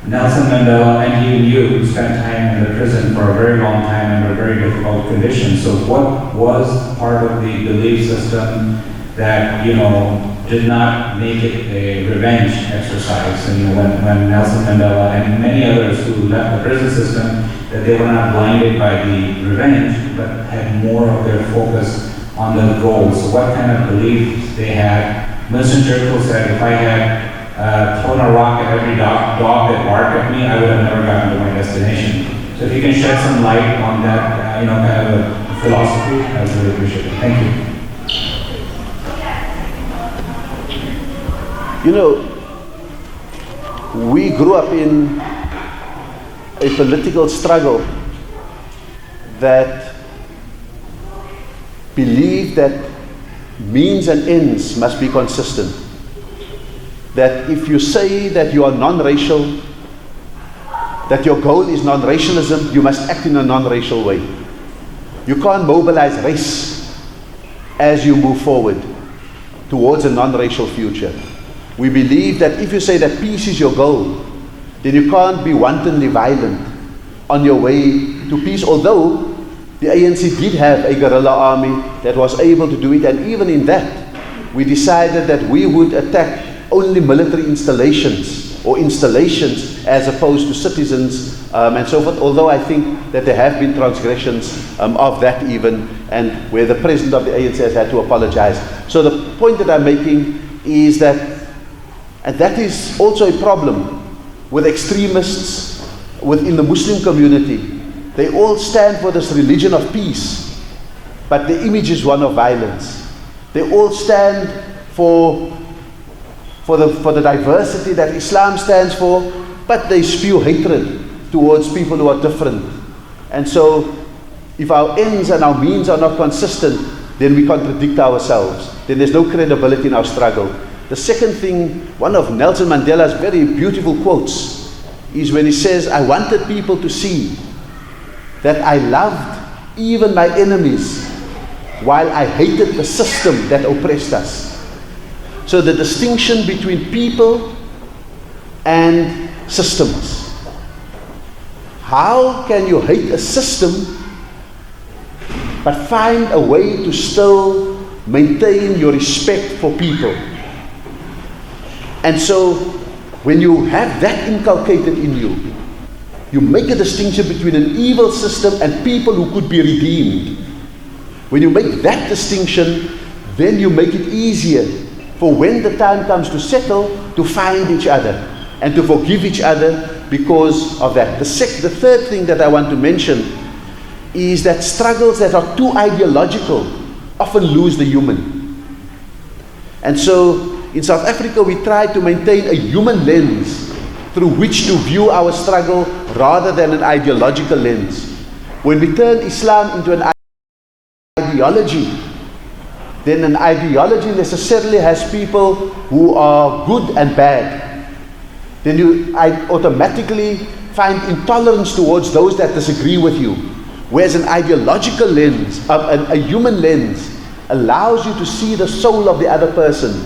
Nelson Mandela and even you spent time in the prison for a very long time under very difficult conditions. So what was part of the belief system that, did not make it a revenge exercise? And when Nelson Mandela and many others who left the prison system, that they were not blinded by the revenge, but had more of their focus on the goals. So what kind of beliefs they had? Winston Churchill said, if I had thrown a rock at every dog that barked at me, I would have never gotten to my destination. So if you can shed some light on that, kind of a philosophy, I would really appreciate it. Thank you. We grew up in a political struggle that believed that means and ends must be consistent. That if you say that you are non-racial, that your goal is non-racialism, you must act in a non-racial way. You can't mobilize race as you move forward towards a non-racial future. We believe that if you say that peace is your goal, then you can't be wantonly violent on your way to peace, although the ANC did have a guerrilla army that was able to do it, and even in that, we decided that we would attack only military installations or installations as opposed to citizens and so forth, although I think that there have been transgressions of that even, and where the president of the ANC has had to apologize. So the point that I'm making is that, and that is also a problem with extremists within the Muslim community. They all stand for this religion of peace, but the image is one of violence. They all stand for the diversity that Islam stands for, but they spew hatred towards people who are different. And so, if our ends and our means are not consistent, then we contradict ourselves. Then there's no credibility in our struggle. The second thing, one of Nelson Mandela's very beautiful quotes, is when he says, I wanted people to see that I loved even my enemies while I hated the system that oppressed us. So the distinction between people and systems. How can you hate a system but find a way to still maintain your respect for people? And so when you have that inculcated in you, you make a distinction between an evil system and people who could be redeemed. When you make that distinction, then you make it easier for when the time comes to settle, to find each other and to forgive each other because of that. The third thing that I want to mention is that struggles that are too ideological often lose the human. And so in South Africa we try to maintain a human lens through which to view our struggle rather than an ideological lens. When we turn Islam into an ideology, then an ideology necessarily has people who are good and bad. Then you automatically find intolerance towards those that disagree with you. Whereas an ideological lens, a human lens, allows you to see the soul of the other person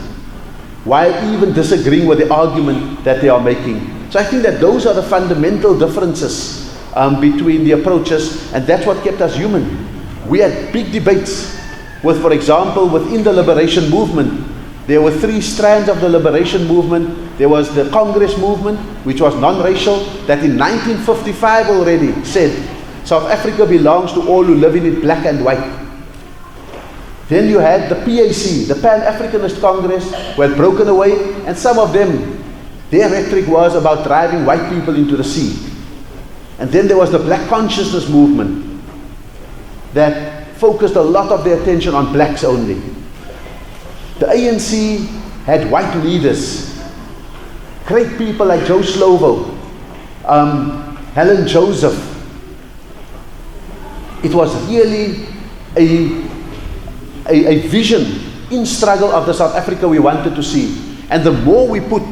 while even disagreeing with the argument that they are making. So I think that those are the fundamental differences between the approaches, and that's what kept us human. We had big debates with, for example, within the liberation movement, there were three strands of the liberation movement. There was the Congress movement, which was non-racial, that in 1955 already said, South Africa belongs to all who live in it, black and white. Then you had the PAC, the Pan-Africanist Congress, who had broken away, and some of them, their rhetoric was about driving white people into the sea. And then there was the Black Consciousness movement that focused a lot of their attention on blacks only. The ANC had white leaders, great people like Joe Slovo, Helen Joseph. It was really a vision in struggle of the South Africa we wanted to see. And the more we put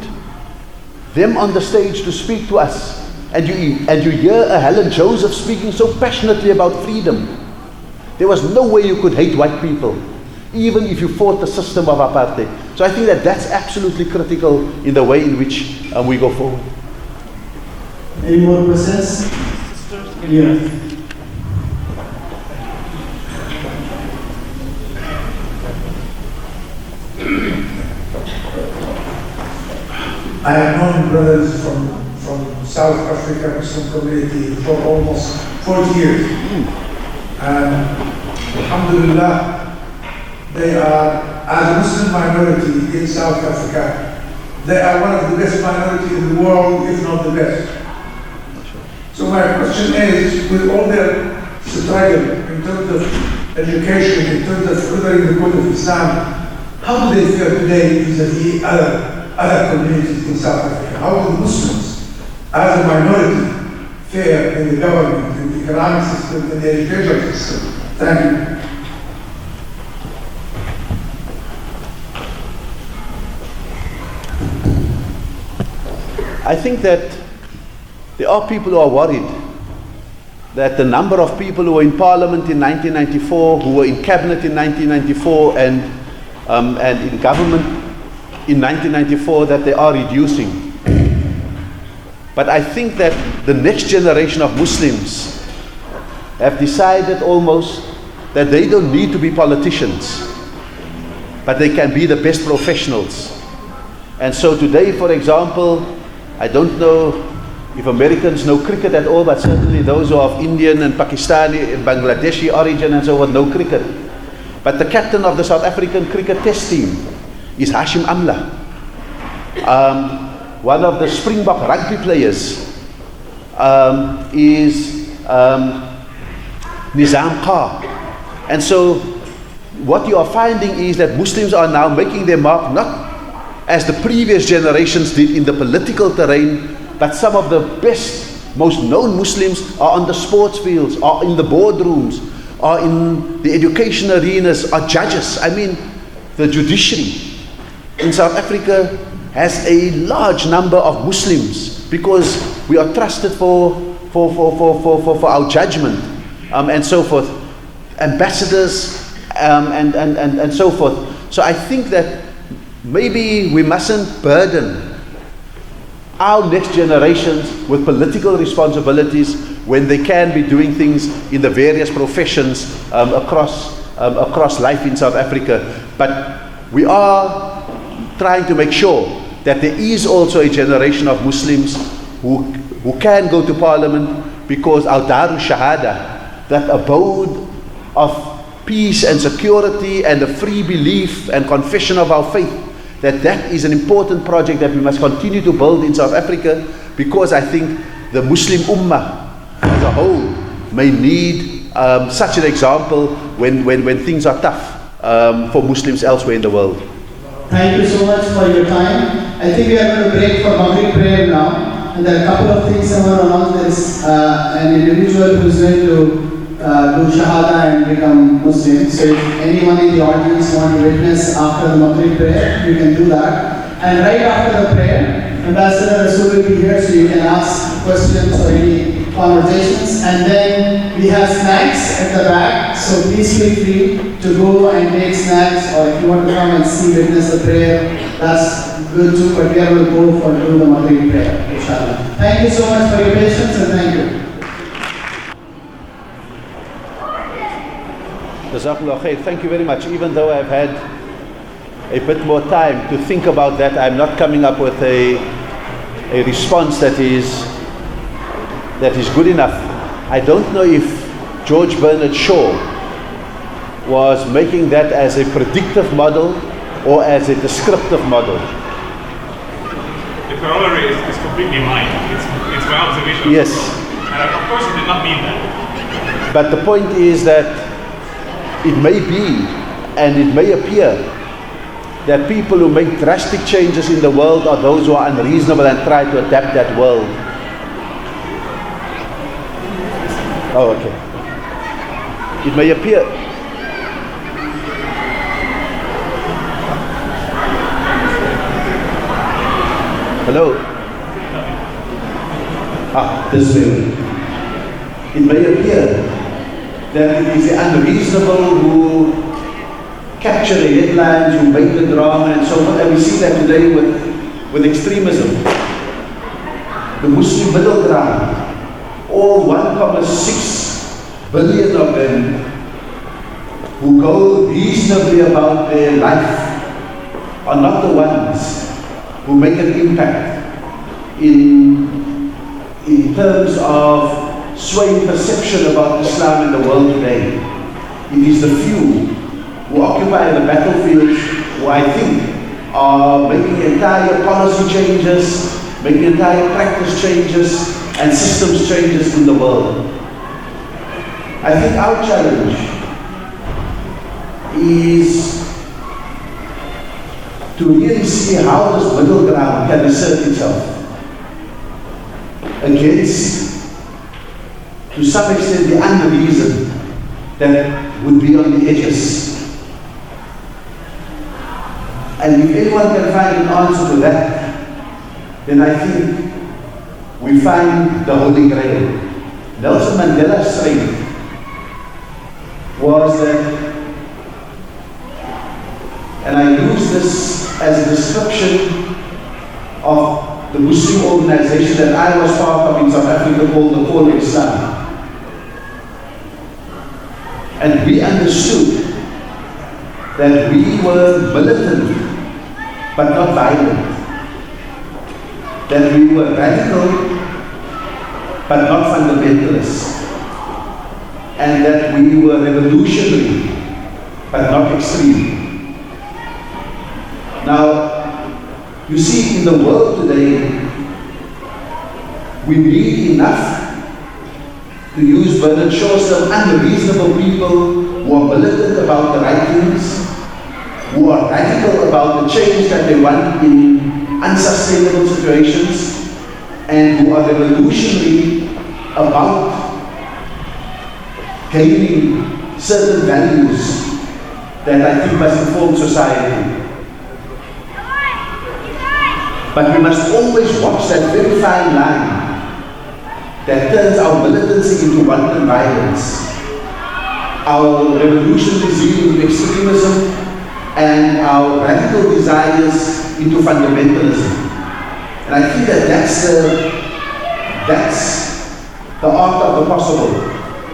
them on the stage to speak to us, and you hear a Helen Joseph speaking so passionately about freedom, there was no way you could hate white people, even if you fought the system of apartheid. So I think that that's absolutely critical in the way in which we go forward. Any more questions? Yeah. I have known brothers from South Africa Muslim community for almost 40 years. And alhamdulillah, they are, as a Muslim minority in South Africa, they are one of the best minority in the world, if not the best. So my question is, with all their struggle in terms of education, in terms of furthering the code of Islam, how do they fare today vis-a-vis other communities in South Africa? How do the Muslims, as a minority, fare in the government, in the economic system, in the educational system? Thank you. I think that there are people who are worried that the number of people who were in Parliament in 1994, who were in Cabinet in 1994, and in government in 1994, that they are reducing. But I think that the next generation of Muslims have decided almost that they don't need to be politicians, but they can be the best professionals. And so today, for example, I don't know if Americans know cricket at all, but certainly those who are of Indian and Pakistani and Bangladeshi origin and so on know cricket. But the captain of the South African cricket test team is Hashim Amla. One of the Springbok rugby players is Nizam Khan. And so what you are finding is that Muslims are now making their mark not as the previous generations did in the political terrain, but some of the best, most known Muslims are on the sports fields, are in the boardrooms, are in the education arenas, are judges. I mean, the judiciary in South Africa has a large number of Muslims because we are trusted for our judgment, and so forth, ambassadors, and so forth. So I think that maybe we mustn't burden our next generations with political responsibilities when they can be doing things in the various professions across life in South Africa. But we are trying to make sure that there is also a generation of Muslims who can go to Parliament, because our Darul Shahada, that abode of peace and security and the free belief and confession of our faith, that is an important project that we must continue to build in South Africa, because I think the Muslim Ummah as a whole may need such an example when things are tough for Muslims elsewhere in the world. Thank you so much for your time. I think we are going to break for Maghrib prayer now. And there are a couple of things I want to announce. There is an individual who is going to do Shahada and become Muslim. So if anyone in the audience want to witness after the Maghrib prayer, you can do that. And right after the prayer, Ambassador Rasool will be here, so you can ask questions or any conversations. And then we have snacks at the back, so please feel free to go and take snacks, or if you want to come and witness the prayer, that's good too, but we are going to go for do the Maghrib prayer, inshallah. Thank you so much for your patience, and thank you. Jazakallah khair. Thank you very much. Even though I've had a bit more time to think about that, I'm not coming up with a response that is good enough. I don't know if George Bernard Shaw was making that as a predictive model or as a descriptive model. The corollary is completely mine. It's my observation. Yes. And of course it did not mean that. But the point is that it may be and it may appear that people who make drastic changes in the world are those who are unreasonable and try to adapt that world. Oh, okay. It may appear. Hello? This way. It may appear that it is the unreasonable who capture the headlines, who make the drama and so on, and we see that today with extremism. The Muslim middle ground, all 1.6 billion of them who go reasonably about their life are not the ones who make an impact in terms of swaying perception about Islam in the world today. It is the few who occupy the battlefields who I think are making entire policy changes, making entire practice changes and systems changes in the world. I think our challenge is to really see how this middle ground can assert itself against, to some extent, the unreason that would be on the edges. And if anyone can find an answer to that, then I think we find the Holy Grail. Nelson Mandela's strength was that, and I use this as a description of the Muslim organization that I was part of in South Africa called the Call of Islam. And we understood that we were militant but not violent, that we were radical but not fundamentalist, and that we were revolutionary but not extreme. Now, you see, in the world today, we need enough, to use Bernard Shaw's term, unreasonable people who are militant about the right things, who are radical about the change that they want in unsustainable situations, and who are revolutionary about gaining certain values that I think must inform society. But we must always watch that very fine line that turns our militancy into wanton violence, our revolutionary zeal into extremism, and our radical desires into fundamentalism. And I think that that's the art of the possible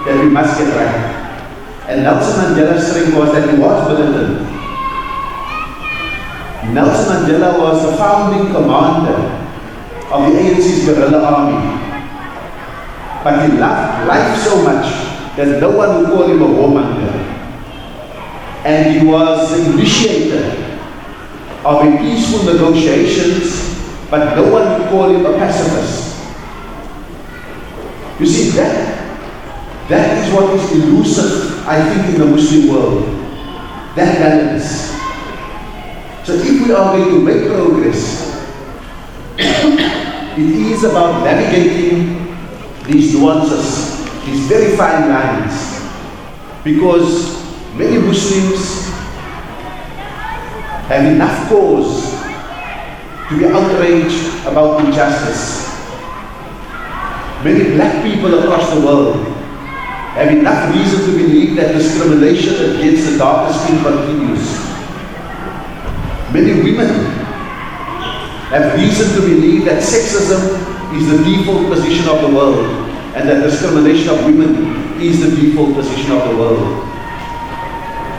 that we must get right. And Nelson Mandela's strength was that he was militant. Nelson Mandela was the founding commander of the ANC's guerrilla army. But he loved life so much that no one would call him a warmonger. And he was the initiator of a peaceful negotiations, but no one would call him a pacifist. You see, that is what is elusive, I think, in the Muslim world. That balance. So if we are going to make progress, it is about navigating these nuances, these very fine lines, because many Muslims have enough cause to be outraged about injustice. Many black people across the world have enough reason to believe that discrimination against the darker skin continues. Many women have reason to believe that sexism is the default position of the world, and that discrimination of women is the default position of the world.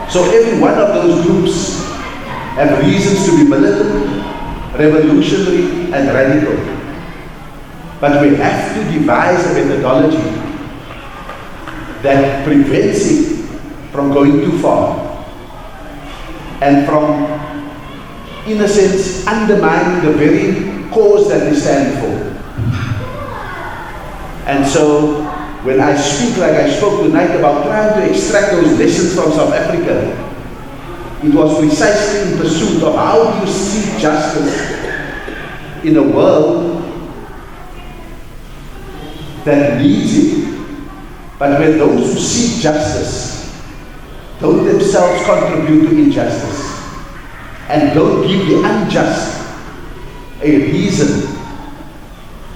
So every one of those groups have reasons to be militant, revolutionary, and radical. But we have to devise a methodology that prevents it from going too far and from, in a sense, undermining the very cause that we stand for. And so, when I speak like I spoke tonight about trying to extract those lessons from South Africa, it was precisely in pursuit of how do you seek justice in a world that needs it, but where those who seek justice don't themselves contribute to injustice and don't give the unjust a reason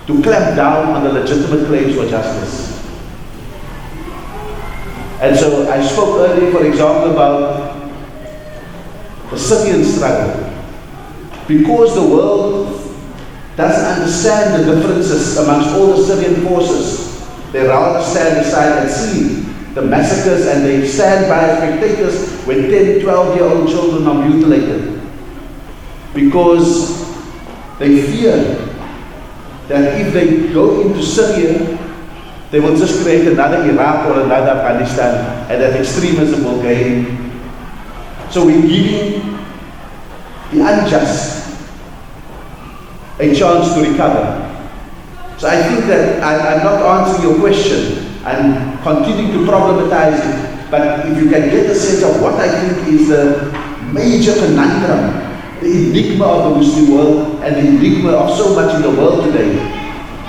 to clamp down on the legitimate claims for justice. And so I spoke earlier, for example, about the Syrian struggle. Because the world doesn't understand the differences amongst all the Syrian forces, they rather stand aside and see the massacres, and they stand by as spectators when 10, 12-year-old children are mutilated. Because they fear that if they go into Syria, they will just create another Iraq or another Afghanistan, and that extremism will gain. So we're giving the unjust a chance to recover. So I think that I'm not answering your question. I'm continuing to problematize it. But if you can get a sense of what I think is the major conundrum, the enigma of the Muslim world and the enigma of so much in the world today,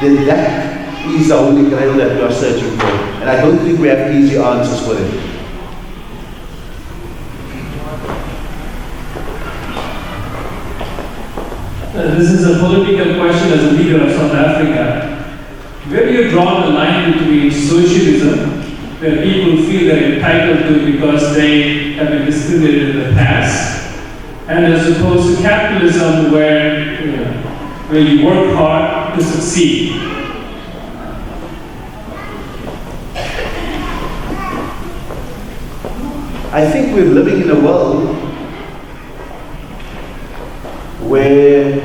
then that is the holy grail that we are searching for. And I don't think we have easy answers for it. This is a political question as a leader of South Africa. Where do you draw the line between socialism, where people feel they're entitled to because they have been discriminated in the past, and as opposed to capitalism, where you work hard to succeed? I think we're living in a world where,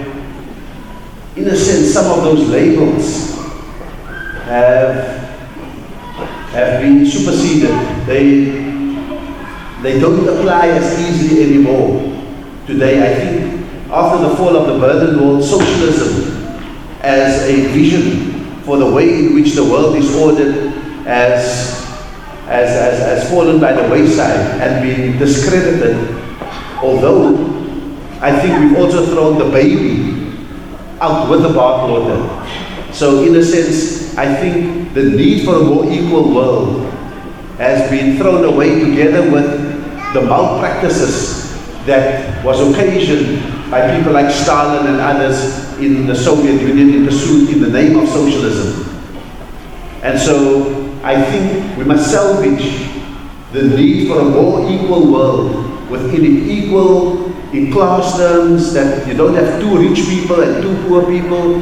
in a sense, some of those labels have been superseded. They don't apply as easily anymore. Today, I think, after the fall of the Berlin Wall, socialism as a vision for the way in which the world is ordered has fallen by the wayside and been discredited. Although, I think we've also thrown the baby out with the bathwater. So in a sense, I think the need for a more equal world has been thrown away together with the malpractices that was occasioned by people like Stalin and others in the Soviet Union in pursuit in the name of socialism. And so I think we must salvage the need for a more equal world, within it equal in class terms, that you don't have too rich people and too poor people.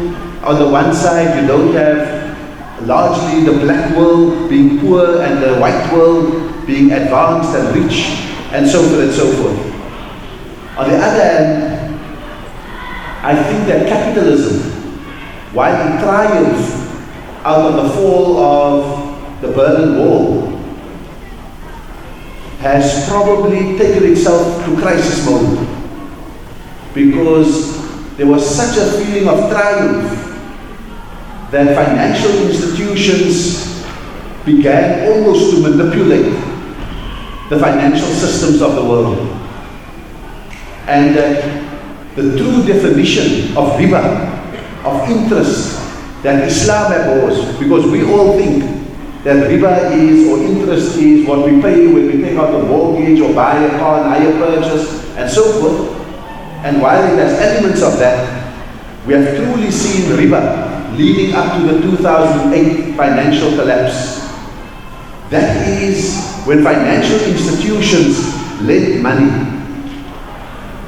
On the one side, you don't have largely the black world being poor and the white world being advanced and rich, and so forth and so forth. On the other hand, I think that capitalism, while it triumphed out of the fall of the Berlin Wall, has probably taken itself to crisis mode, because there was such a feeling of triumph that financial institutions began almost to manipulate the financial systems of the world. And the true definition of riba, of interest, that Islam abhors, because we all think that riba is, or interest is, what we pay when we take out a mortgage or buy a car, an hire purchase, and so forth. And while it has elements of that, we have truly seen riba leading up to the 2008 financial collapse. That is when financial institutions lent money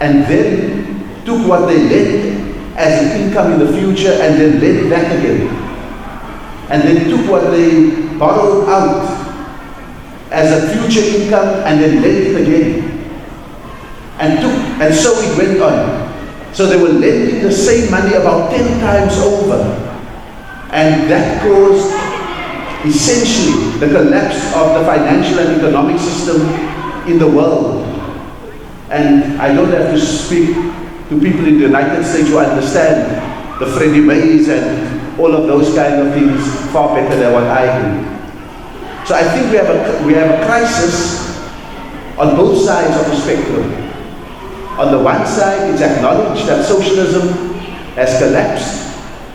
and then took what they lent as an income in the future and then lent back again. And then took what they borrowed out as a future income and then lent it again. And so it went on. So they were lending the same money about 10 times over. And that caused essentially the collapse of the financial and economic system in the world. And I don't have to speak to people in the United States who understand the Freddie Mays and all of those kind of things far better than what I do. So I think we have a crisis on both sides of the spectrum. On the one side, it's acknowledged that socialism has collapsed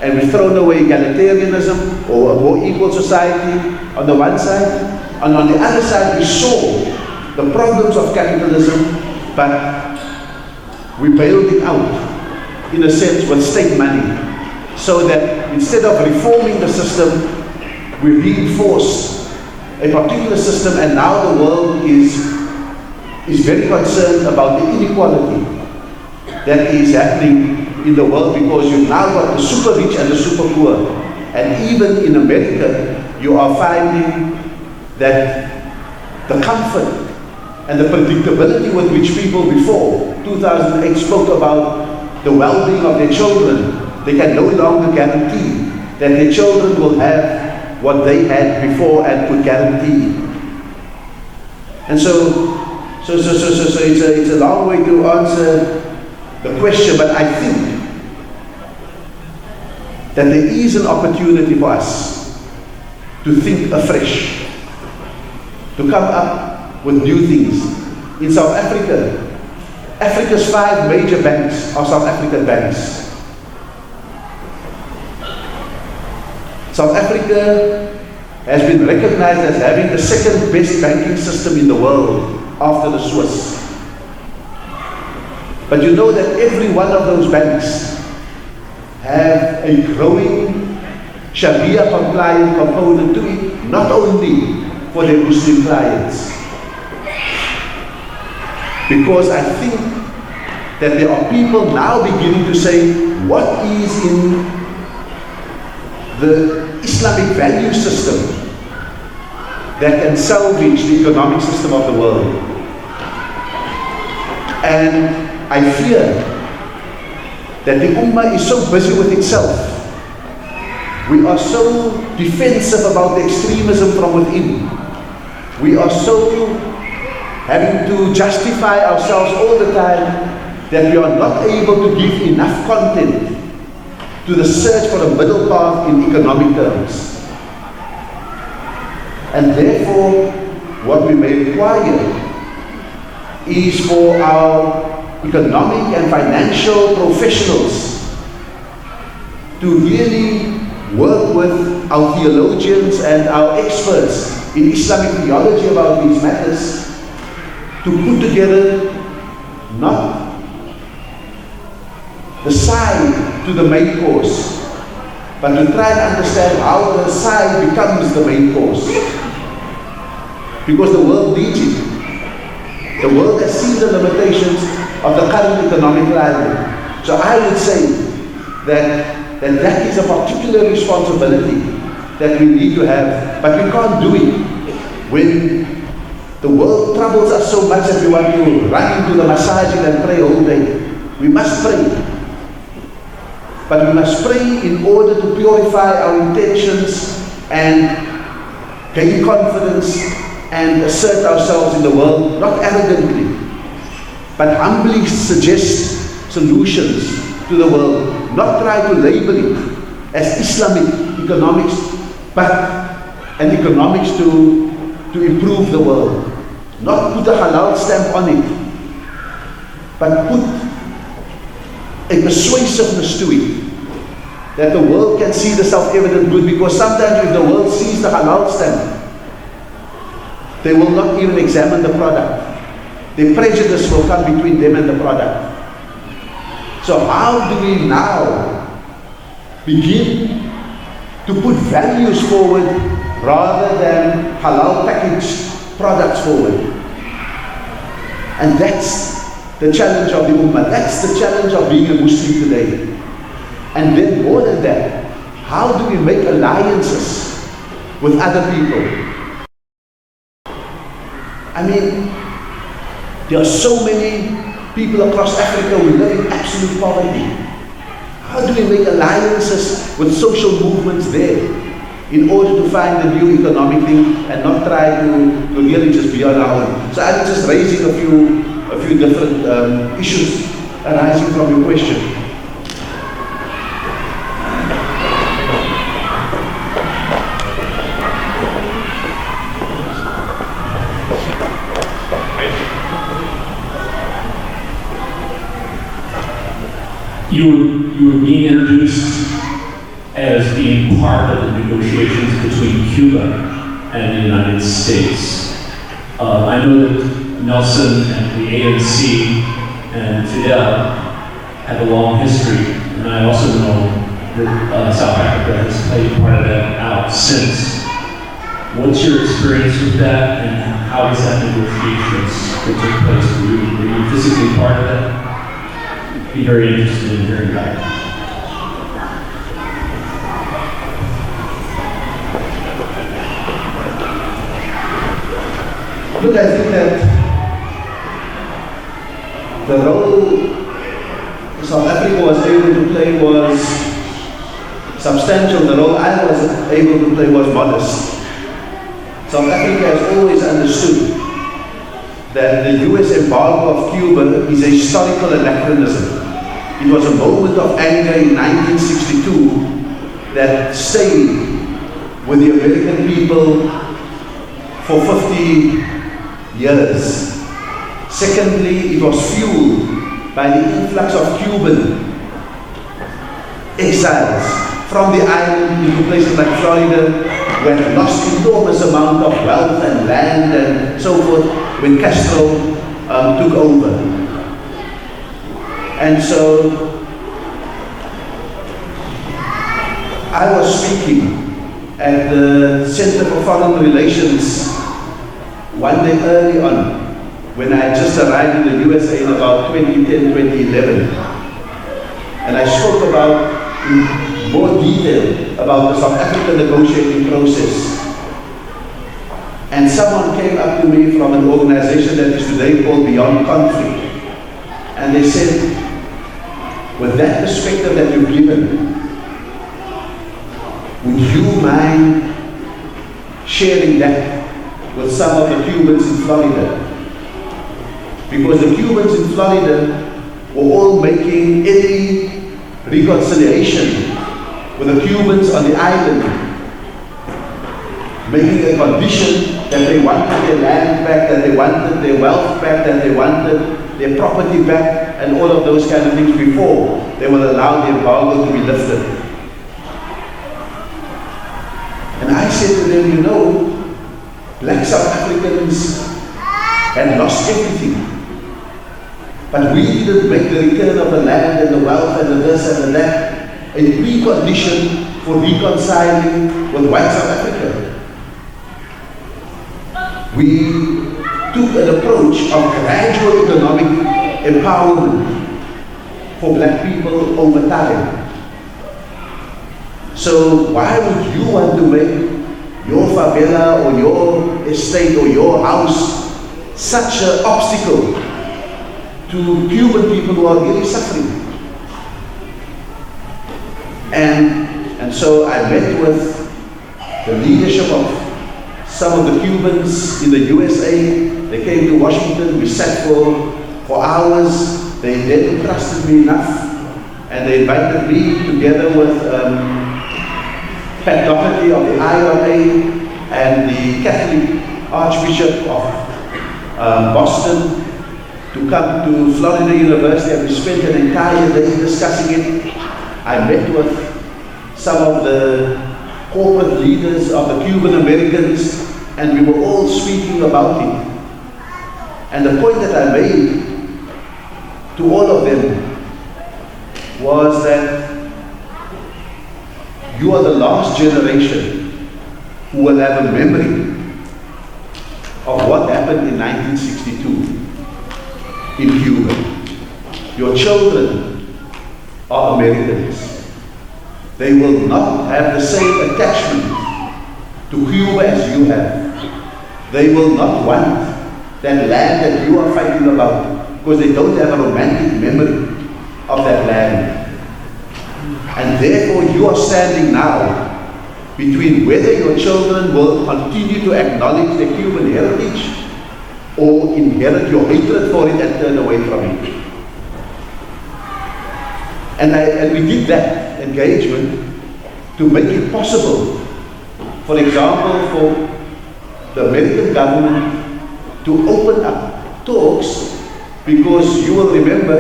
and we've thrown away egalitarianism or a more equal society on the one side. And on the other side, we saw the problems of capitalism, but we bailed it out, in a sense, with state money. So that instead of reforming the system, we reinforced a particular system, and now the world is very concerned about the inequality that is happening in the world, because you've now got the super rich and the super poor. And even in America, you are finding that the comfort and the predictability with which people before 2008 spoke about the well-being of their children, they can no longer guarantee that their children will have what they had before and could guarantee. And so it's a long way to answer the question, but I think that there is an opportunity for us to think afresh, to come up with new things. In South Africa, Africa's 5 major banks are South African banks. South Africa has been recognized as having the second best banking system in the world after the Swiss. But you know that every one of those banks have a growing Sharia compliant component to it, not only for their Muslim clients. Because I think that there are people now beginning to say, what is in the Islamic value system that can salvage the economic system of the world? And I fear that the Ummah is so busy with itself. We are so defensive about the extremism from within. We are so having to justify ourselves all the time that we are not able to give enough content to the search for a middle path in economic terms. And therefore, what we may require is for our economic and financial professionals to really work with our theologians and our experts in Islamic theology about these matters to put together not the side to the main course, but to try and understand how the side becomes the main course. Because the world needs it. The world has seen the limitations of the current economic climate. So I would say that is a particular responsibility that we need to have, but we can't do it when the world troubles us so much that we want to run into the masajid and pray all day. We must pray. But we must pray in order to purify our intentions and gain confidence and assert ourselves in the world, not arrogantly, but humbly suggest solutions to the world, not try to label it as Islamic economics, but an economics to improve the world. Not put a halal stamp on it, but put a persuasiveness to it, that the world can see the self-evident good, because sometimes if the world sees the halal stamp, they will not even examine the product. The prejudice will come between them and the product. So how do we now begin to put values forward rather than halal packaged products forward? And that's the challenge of the Ummah. That's the challenge of being a Muslim today. And then more than that, how do we make alliances with other people? I mean, there are so many people across Africa who live in absolute poverty. How do we make alliances with social movements there in order to find a new economic thing and not try to really just be on our own? So I'm just raising a few different issues arising from your question. You were being introduced as being part of the negotiations between Cuba and the United States. I know that Nelson and the ANC and Fidel have a long history, and I also know that South Africa has played part of that out since. What's your experience with that, and how does that negotiations that took place? Were you physically part of that? Be very interested in hearing that. Look, I think that the role South Africa was able to play was substantial. The role I was able to play was modest. South Africa has always understood that the US embargo of Cuba is a historical anachronism. It was a moment of anger in 1962 that stayed with the American people for 50 years. Secondly, it was fueled by the influx of Cuban exiles from the island into places like Florida, who had lost enormous amount of wealth and land and so forth when Castro took over. And so I was speaking at the Center for Foreign Relations one day early on when I had just arrived in the USA in about 2010, 2011. And I spoke about in more detail about the South African negotiating process. And someone came up to me from an organization that is today called Beyond Conflict. And they said, with that perspective that you've given, would you mind sharing that with some of the Cubans in Florida? Because the Cubans in Florida were all making any reconciliation with the Cubans on the island, making a condition that they wanted their land back, that they wanted their wealth back, that they wanted their property back, and all of those kind of things before they will allow the embargo to be lifted. And I said to them, you know, black South Africans had lost everything. But we didn't make the return of the land and the wealth and the this and the that a precondition for reconciling with white South Africa. We took an approach of gradual economic empowerment for black people over time. So why would you want to make your favela or your estate or your house such an obstacle to Cuban people who are really suffering? And so I met with the leadership of some of the Cubans in the USA. They came to Washington. We sat for hours. They then trusted me enough, and they invited me together with Pat Doherty of the IRA and the Catholic Archbishop of Boston to come to Florida University, and we spent an entire day discussing it. I met with some of the corporate leaders of the Cuban Americans, and we were all speaking about it. And the point that I made to all of them was that you are the last generation who will have a memory of what happened in 1962 in Cuba. Your children are Americans. They will not have the same attachment to Cuba as you have. They will not want that land that you are fighting about, because they don't have a romantic memory of that land. And therefore you are standing now between whether your children will continue to acknowledge their Cuban heritage or inherit your hatred for it and turn away from it. And we did that engagement to make it possible, for example, for the American government to open up talks, because you will remember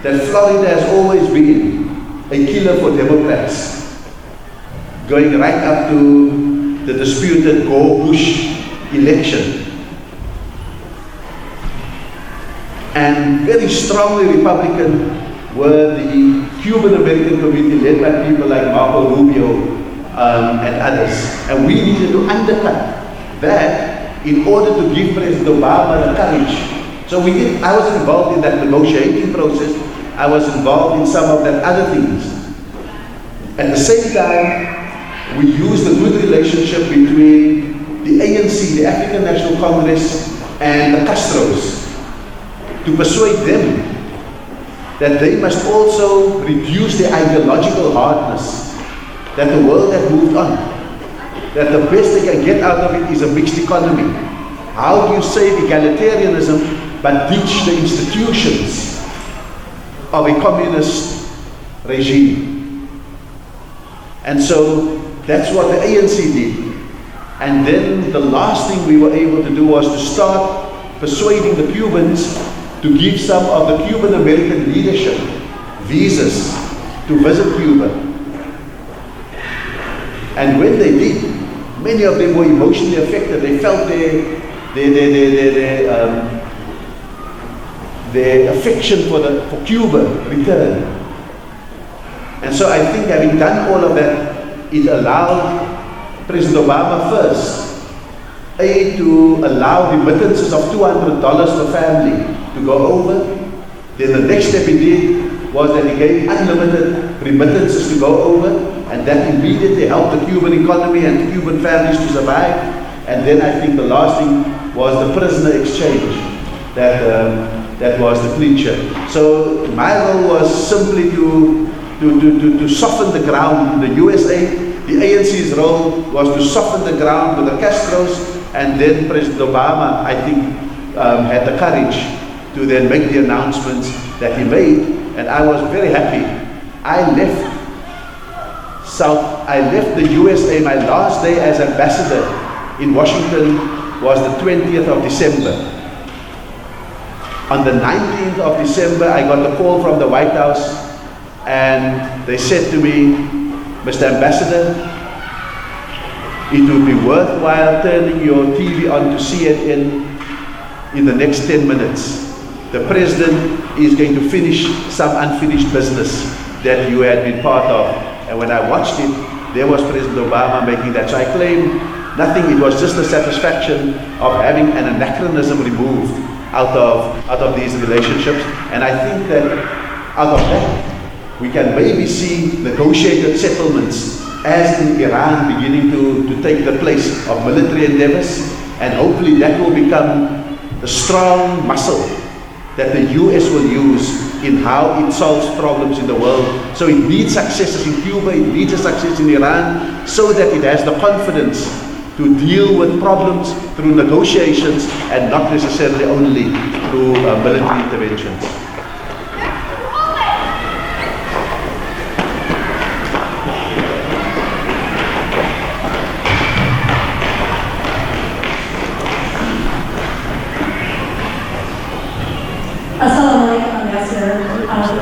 that Florida has always been a killer for Democrats, going right up to the disputed Gore-Bush election. And very strongly Republican were the Cuban-American community led by people like Marco Rubio and others. And we needed to undercut that in order to give President Obama the courage. So I was involved in that negotiating process. I was involved in some of that other things. At the same time, we used the good relationship between the ANC, the African National Congress, and the Castros to persuade them that they must also reduce their ideological hardness, that the world had moved on, that the best they can get out of it is a mixed economy. How do you save egalitarianism but ditch the institutions of a communist regime? And so that's what the ANC did. And then the last thing we were able to do was to start persuading the Cubans to give some of the Cuban-American leadership visas to visit Cuba. And when they did, many of them were emotionally affected. They felt their affection for Cuba return. And so I think having done all of that, it allowed President Obama first to allow remittances of $200 per family to go over. Then the next step he did was that he gave unlimited remittances to go over, and that immediately helped the Cuban economy and Cuban families to survive. And then I think the last thing was the prisoner exchange that was the clincher. So my role was simply to soften the ground in the USA. The ANC's role was to soften the ground with the Castros, and then President Obama, I think, had the courage to then make the announcements that he made, and I was very happy. I left the USA. My last day as ambassador in Washington was the 20th of December. On the 19th of December, I got a call from the White House, and they said to me, Mr. Ambassador, it would be worthwhile turning your TV on to CNN in the next 10 minutes. The President is going to finish some unfinished business that you had been part of. And when I watched it, there was President Obama making that. So I claim nothing, it was just the satisfaction of having an anachronism removed out of these relationships. And I think that out of that, we can maybe see negotiated settlements as in Iran beginning to take the place of military endeavors, and hopefully that will become the strong muscle that the US will use in how it solves problems in the world. So it needs successes in Cuba, it needs a success in Iran, so that it has the confidence to deal with problems through negotiations and not necessarily only through military interventions.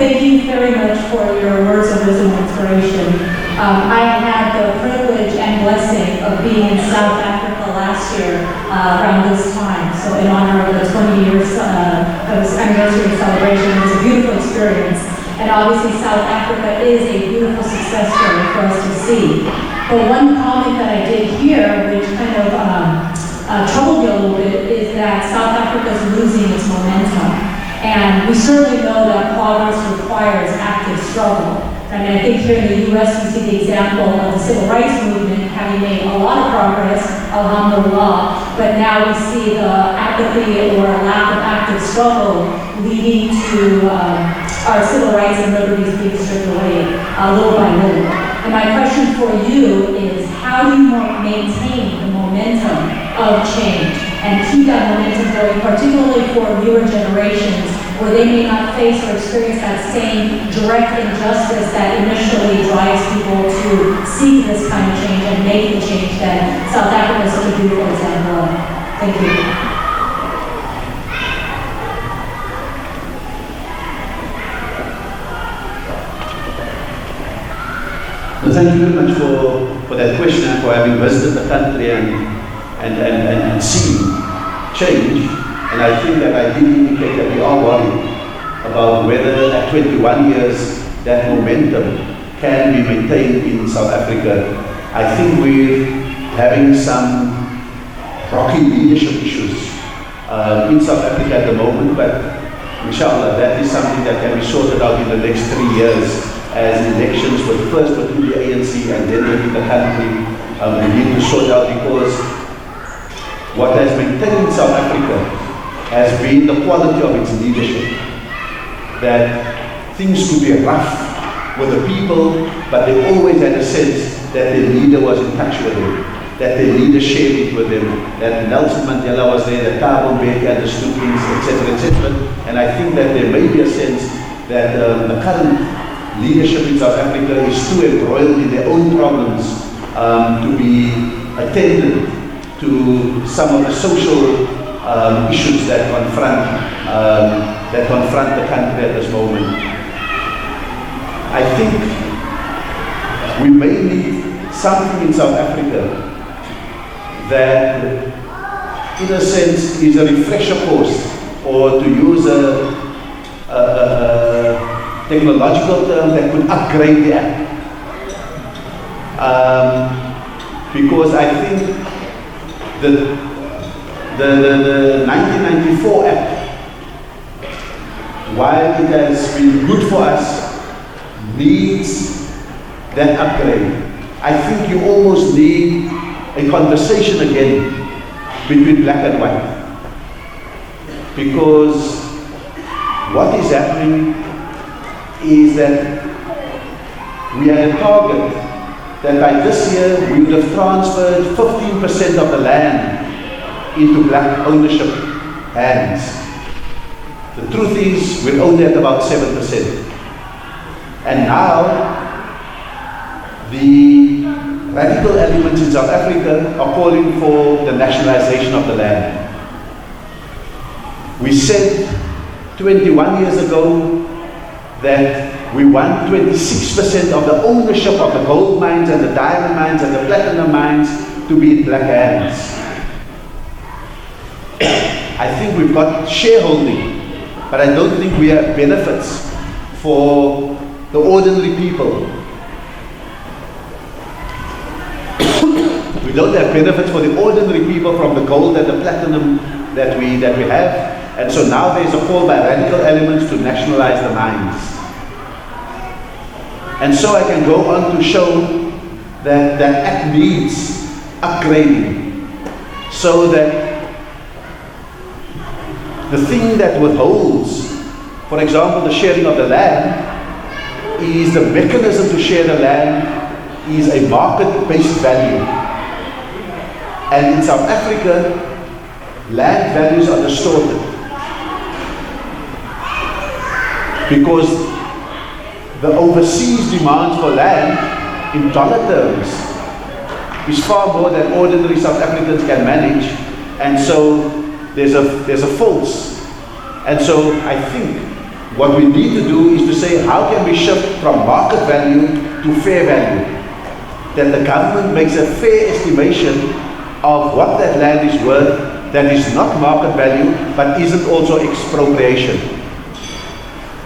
Thank you very much for your words of wisdom and inspiration. I had the privilege and blessing of being in South Africa last year around this time, so in honor of the 20 years anniversary celebration. It was a beautiful experience, and obviously South Africa is a beautiful success story for us to see. But one comment that I did hear, which kind of troubled me a little bit, is that South Africa is losing its momentum. And we certainly know that progress requires active struggle. I mean, I think here in the U.S. we see the example of the civil rights movement having made a lot of progress, alhamdulillah, but now we see the apathy or lack of active struggle leading to our civil rights and liberties being stripped away little by little. And my question for you is, how do you maintain the momentum of change and keep that momentum going, particularly for newer generations where they may not face or experience that same direct injustice that initially drives people to seek this kind of change and make the change that South Africa is such a beautiful example of? Thank you. Well, thank you very much for that question and for having visited the country and seen change. And I think that I did indicate that we are worried about whether at 21 years that momentum can be maintained in South Africa. I think we're having some rocky leadership issues in South Africa at the moment, but inshallah that is something that can be sorted out in the next 3 years as elections were first within the ANC and then within the country. We need to sort out, because what has maintained South Africa has been the quality of its leadership. That things could be rough with the people, but they always had a sense that their leader was in touch with them, that their leader shared it with them, that Nelson Mandela was there, that Thabo Mbeki understood things, etc., etc. And I think that there may be a sense that the current leadership in South Africa is too embroiled in their own problems to be attended to some of the social issues that confront the country at this moment. I think we may need something in South Africa that, in a sense, is a refresher course, or to use a technological term, that could upgrade the app. Because I think the 1994 app, while it has been good for us, needs that upgrade. I think you almost need a conversation again between black and white. Because what is happening is that we had a target that by this year we would have transferred 15% of the land into black ownership hands. The truth is, we're only at about 7%. And now, the radical elements in South Africa are calling for the nationalization of the land. We said 21 years ago that we want 26% of the ownership of the gold mines and the diamond mines and the platinum mines to be in black hands. I think we've got shareholding, but I don't think we have benefits for the ordinary people. We don't have benefits for the ordinary people from the gold and the platinum that we have. And so now there's a call by radical elements to nationalize the mines. And so I can go on to show that that act needs upgrading, so that the thing that withholds, for example, the sharing of the land, is the mechanism to share the land is a market-based value. And in South Africa, land values are distorted because the overseas demand for land in dollar terms is far more than ordinary South Africans can manage, and so there's a false. And so I think what we need to do is to say, how can we shift from market value to fair value? That the government makes a fair estimation of what that land is worth, that is not market value, but isn't also expropriation.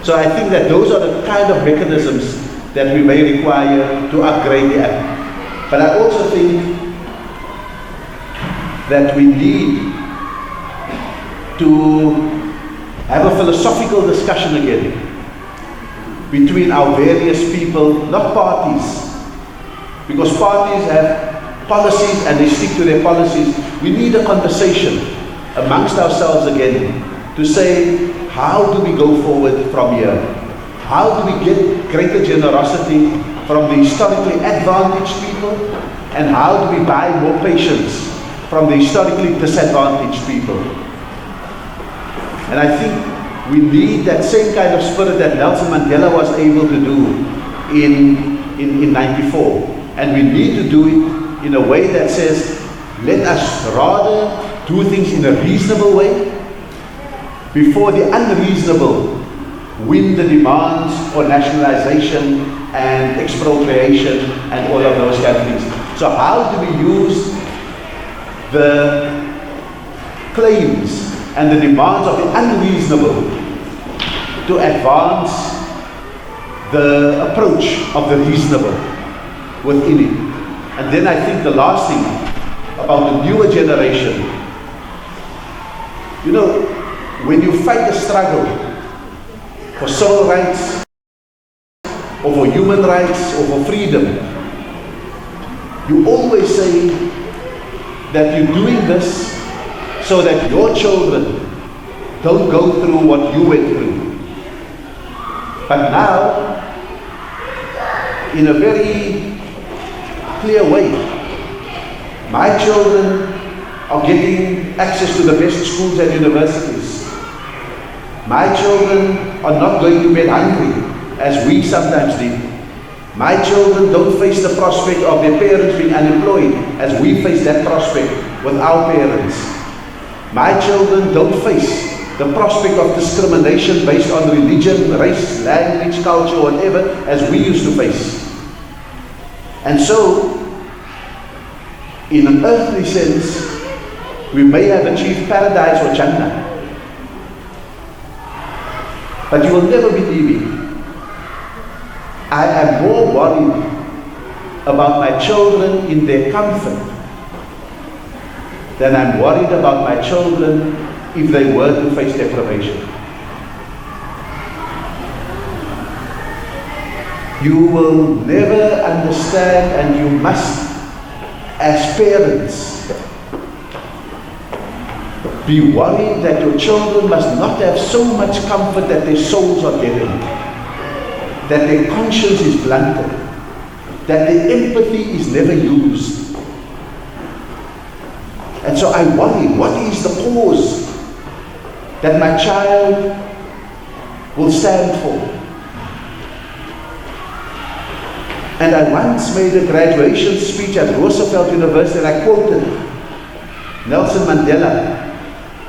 So I think that those are the kind of mechanisms that we may require to upgrade the act. But I also think that we need to have a philosophical discussion again between our various people, not parties. Because parties have policies and they stick to their policies. We need a conversation amongst ourselves again to say, how do we go forward from here? How do we get greater generosity from the historically advantaged people? And how do we buy more patience from the historically disadvantaged people? And I think we need that same kind of spirit that Nelson Mandela was able to do in 94. And we need to do it in a way that says, let us rather do things in a reasonable way before the unreasonable win the demands for nationalization and expropriation and all of those kind of things. So how do we use the claims and the demands of the unreasonable to advance the approach of the reasonable within it? And then I think the last thing about the newer generation, you know, when you fight a struggle for civil rights or for human rights or for freedom, you always say that you're doing this so that your children don't go through what you went through. But now, in a very clear way, my children are getting access to the best schools and universities. My children are not going to bed hungry, as we sometimes did. My children don't face the prospect of their parents being unemployed, as we face that prospect with our parents. My children don't face the prospect of discrimination based on religion, race, language, culture, whatever, as we used to face. And so, in an earthly sense, we may have achieved paradise or Jannah. But you will never believe it. I am more worried about my children in their comfort than I'm worried about my children if they were to face deprivation. You will never understand, and you must, as parents, be worried that your children must not have so much comfort that their souls are deadened, that their conscience is blunted, that their empathy is never used. And so I worry, what is the cause that my child will stand for? And I once made a graduation speech at Roosevelt University, and I quoted Nelson Mandela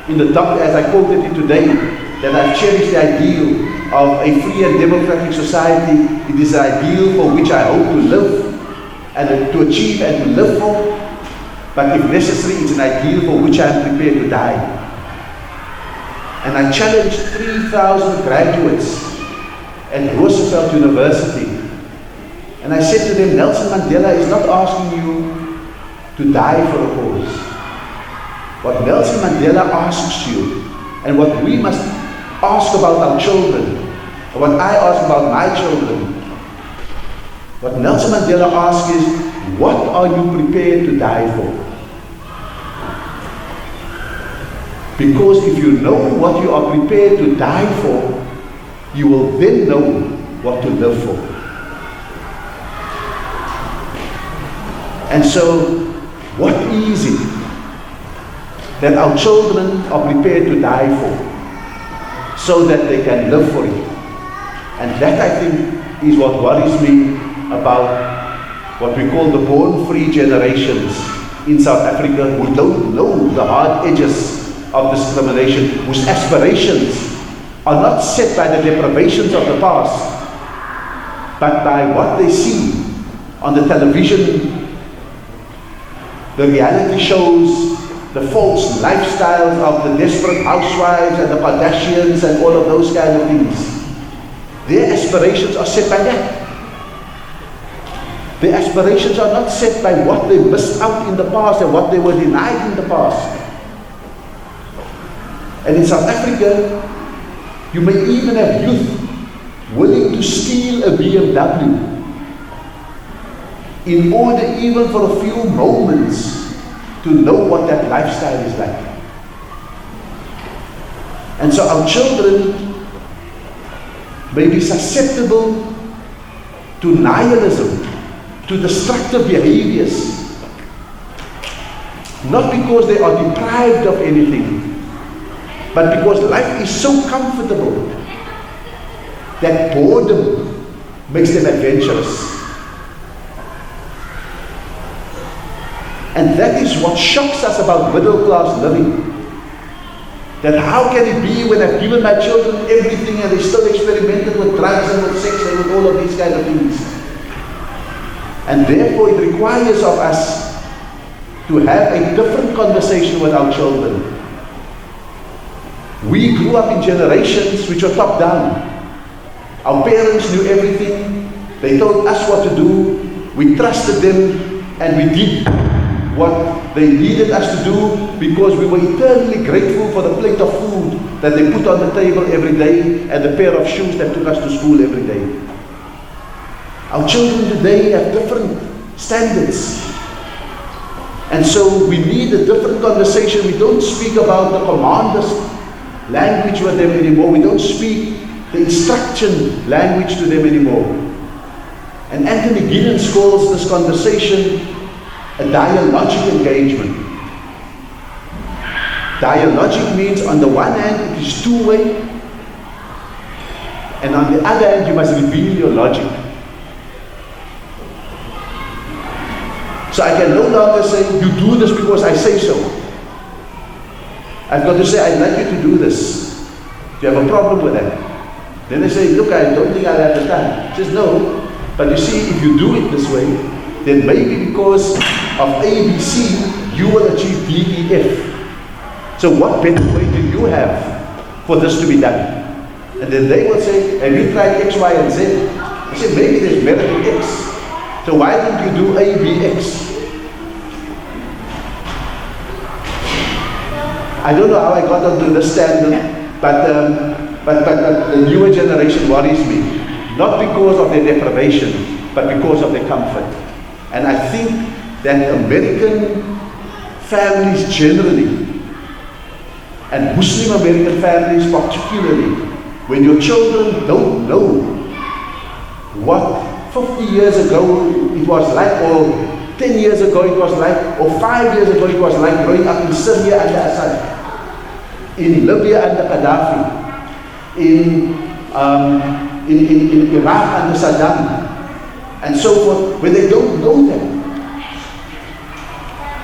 in the doc as I quoted it today, that I've cherished the ideal of a free and democratic society. It is an ideal for which I hope to live and to achieve and to live for. But if necessary, it's an ideal for which I am prepared to die. And I challenged 3,000 graduates at Roosevelt University. And I said to them, Nelson Mandela is not asking you to die for a cause. What Nelson Mandela asks you, and what we must ask about our children, and what I ask about my children, what Nelson Mandela asks is, what are you prepared to die for? Because if you know what you are prepared to die for, you will then know what to live for. And so, what is it that our children are prepared to die for, so that they can live for it? And that, I think, is what worries me about what we call the born-free generations in South Africa, who don't know the hard edges of discrimination, whose aspirations are not set by the deprivations of the past, but by what they see on the television, the reality shows, the false lifestyles of the desperate housewives and the Kardashians and all of those kind of things. Their aspirations are set by that. Their aspirations are not set by what they missed out in the past and what they were denied in the past. And in South Africa, you may even have youth willing to steal a BMW in order even for a few moments to know what that lifestyle is like. And so our children may be susceptible to nihilism, to destructive behaviors, not because they are deprived of anything, but because life is so comfortable that boredom makes them adventurous. And that is what shocks us about middle class living. That how can it be when I've given my children everything and they still experimented with drugs and with sex and with all of these kind of things. And therefore it requires of us to have a different conversation with our children. We grew up in generations which were top down. Our parents knew everything. They told us what to do. We trusted them and we did what they needed us to do because we were eternally grateful for the plate of food that they put on the table every day and the pair of shoes that took us to school every day. Our children today have different standards. And so we need a different conversation. We don't speak about the commander's language with them anymore. We don't speak the instruction language to them anymore. And Anthony Giddens calls this conversation a dialogic engagement. Dialogic means on the one hand it is two-way, and on the other hand you must reveal your logic. So I can no longer say, you do this because I say so. I've got to say, I'd like you to do this. Do you have a problem with that? Then they say, look, I don't think I'll have the time. He says, no, but you see, if you do it this way, then maybe because of ABC, you will achieve DEF. So what better way do you have for this to be done? And then they will say, have you tried X, Y, and Z? I say, maybe there's better than X. So why don't you do ABX? I don't know how I got onto this standard, but the newer generation worries me. Not because of their deprivation, but because of their comfort. And I think that American families generally, and Muslim American families particularly, when your children don't know what 50 years ago it was like, or 10 years ago it was like, or 5 years ago it was like growing up in Syria under Assad, in Libya under Gaddafi, in Iraq under Saddam, and so forth, when they don't know them.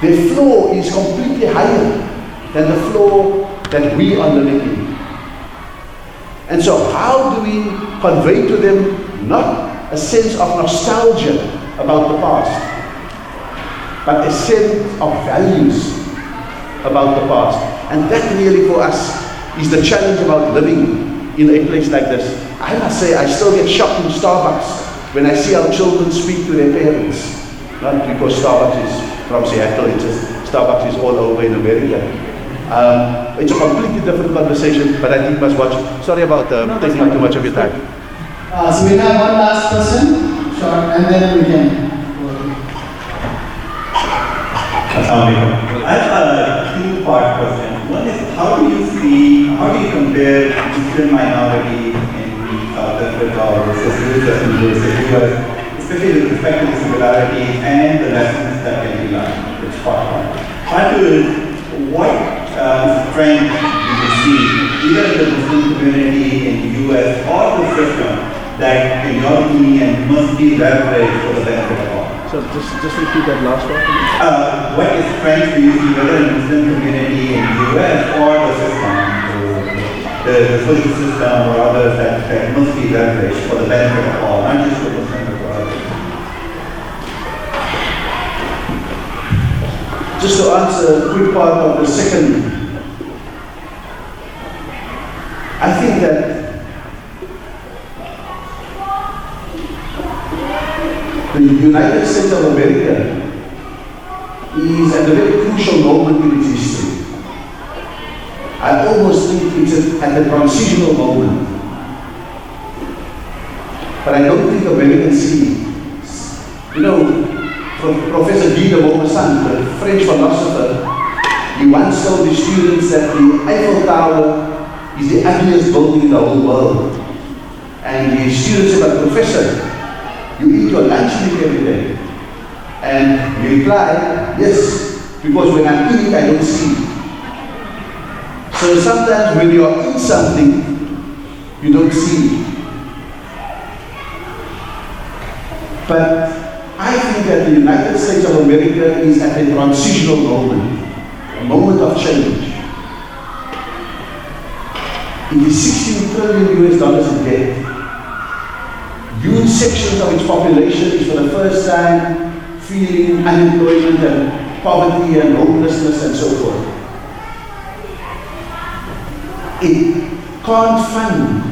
Their floor is completely higher than the floor that we are living in. And so how do we convey to them not a sense of nostalgia about the past, but a sense of values about the past? And that really for us is the challenge about living in a place like this. I must say, I still get shocked in Starbucks when I see our children speak to their parents. Not because Starbucks is from Seattle, it's just Starbucks is all over in America. It's a completely different conversation, but I think you must watch. Sorry about taking up too much of your time. So we have one last person, sure, and then we can. I have a two-part question. One is, how do you compare Muslim minority in South Africa versus US, especially with respect to the similarities and the lessons that can be learned? Which part one? Part two is, what strength do you see, either in the Muslim community in the US or the system, that in your opinion must be leveraged for the benefit of all? So just repeat that last one. What strength do you see, whether in the Muslim community in the US or the system, the social system or others that must be leveraged for the benefit of all, not just for Muslims but for others? Just to answer a quick part of the second, I think that the United States of America is at a very crucial moment in its history. I almost think it's at a transitional moment. but I don't think Americans see. You know, Professor Guy de Maupassant, the French philosopher, he once told his students that the Eiffel Tower is the ugliest building in the whole world. And his students said, "But Professor, you eat your lunch in it every day." And he replied, "Yes, because when I'm in it, I don't see it." So sometimes when you are in something, you don't see it. But I think that the United States of America is at a transitional moment, a moment of change. It is $16 trillion in debt. Huge sections of its population is for the first time feeling unemployment and poverty and homelessness and so forth. It can't fund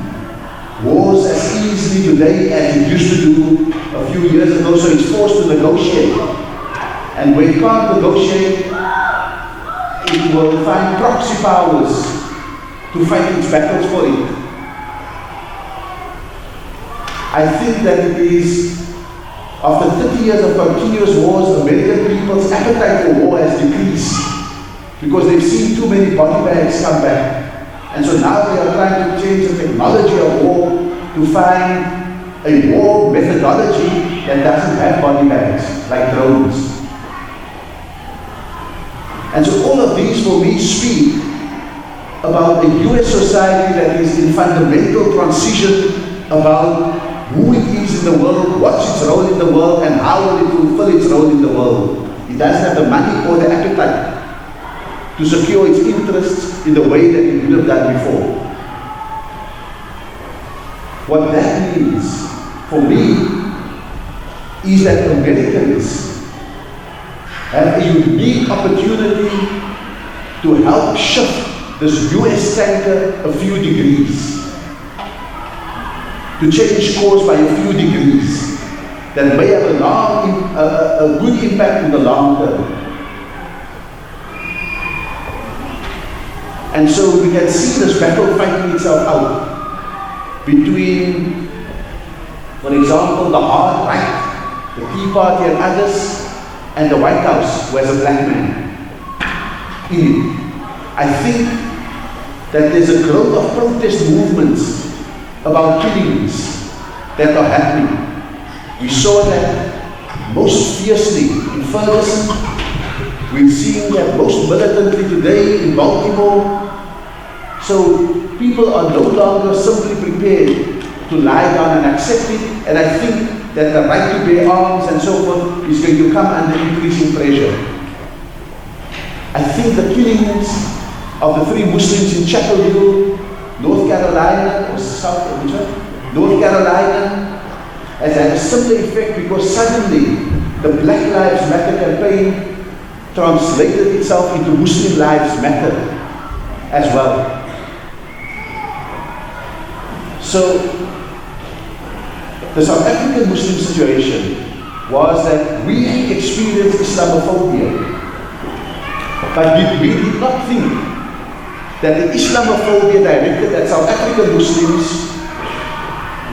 wars as easily today as it used to do a few years ago, so it's forced to negotiate. And when it can't negotiate, it will find proxy powers to fight its battles for it. I think that it is, after 30 years of continuous wars, American people's appetite for war has decreased because they've seen too many body bags come back. And so now they are trying to change the technology of war to find a war methodology that doesn't have body bags, like drones. And so all of these for me speak about a US society that is in fundamental transition about who it is in the world, what's its role in the world, and how will it fulfill its role in the world. It doesn't have the money or the appetite to secure its interests in the way that it would have done before. What that means for me is that Americans have a unique opportunity to help shift this US tanker a few degrees, to change course by a few degrees that may have a good impact in the long term. And so we can see this battle fighting itself out between, for example, the hard right, the Tea Party and others, and the White House, who has a black man in it. I think that there's a growth of protest movements about killings that are happening. We saw that most fiercely in Ferguson. We're seeing that most militantly today in Baltimore. So people are no longer simply prepared to lie down and accept it, and I think that the right to bear arms and so forth is going to come under increasing pressure. I think the killings of the 3 Muslims in Chapel Hill, North Carolina, North Carolina, has had a similar effect because suddenly the Black Lives Matter campaign translated itself into Muslim Lives Matter as well. So, the South African Muslim situation was that we experienced Islamophobia, but we did not think that the Islamophobia directed at South African Muslims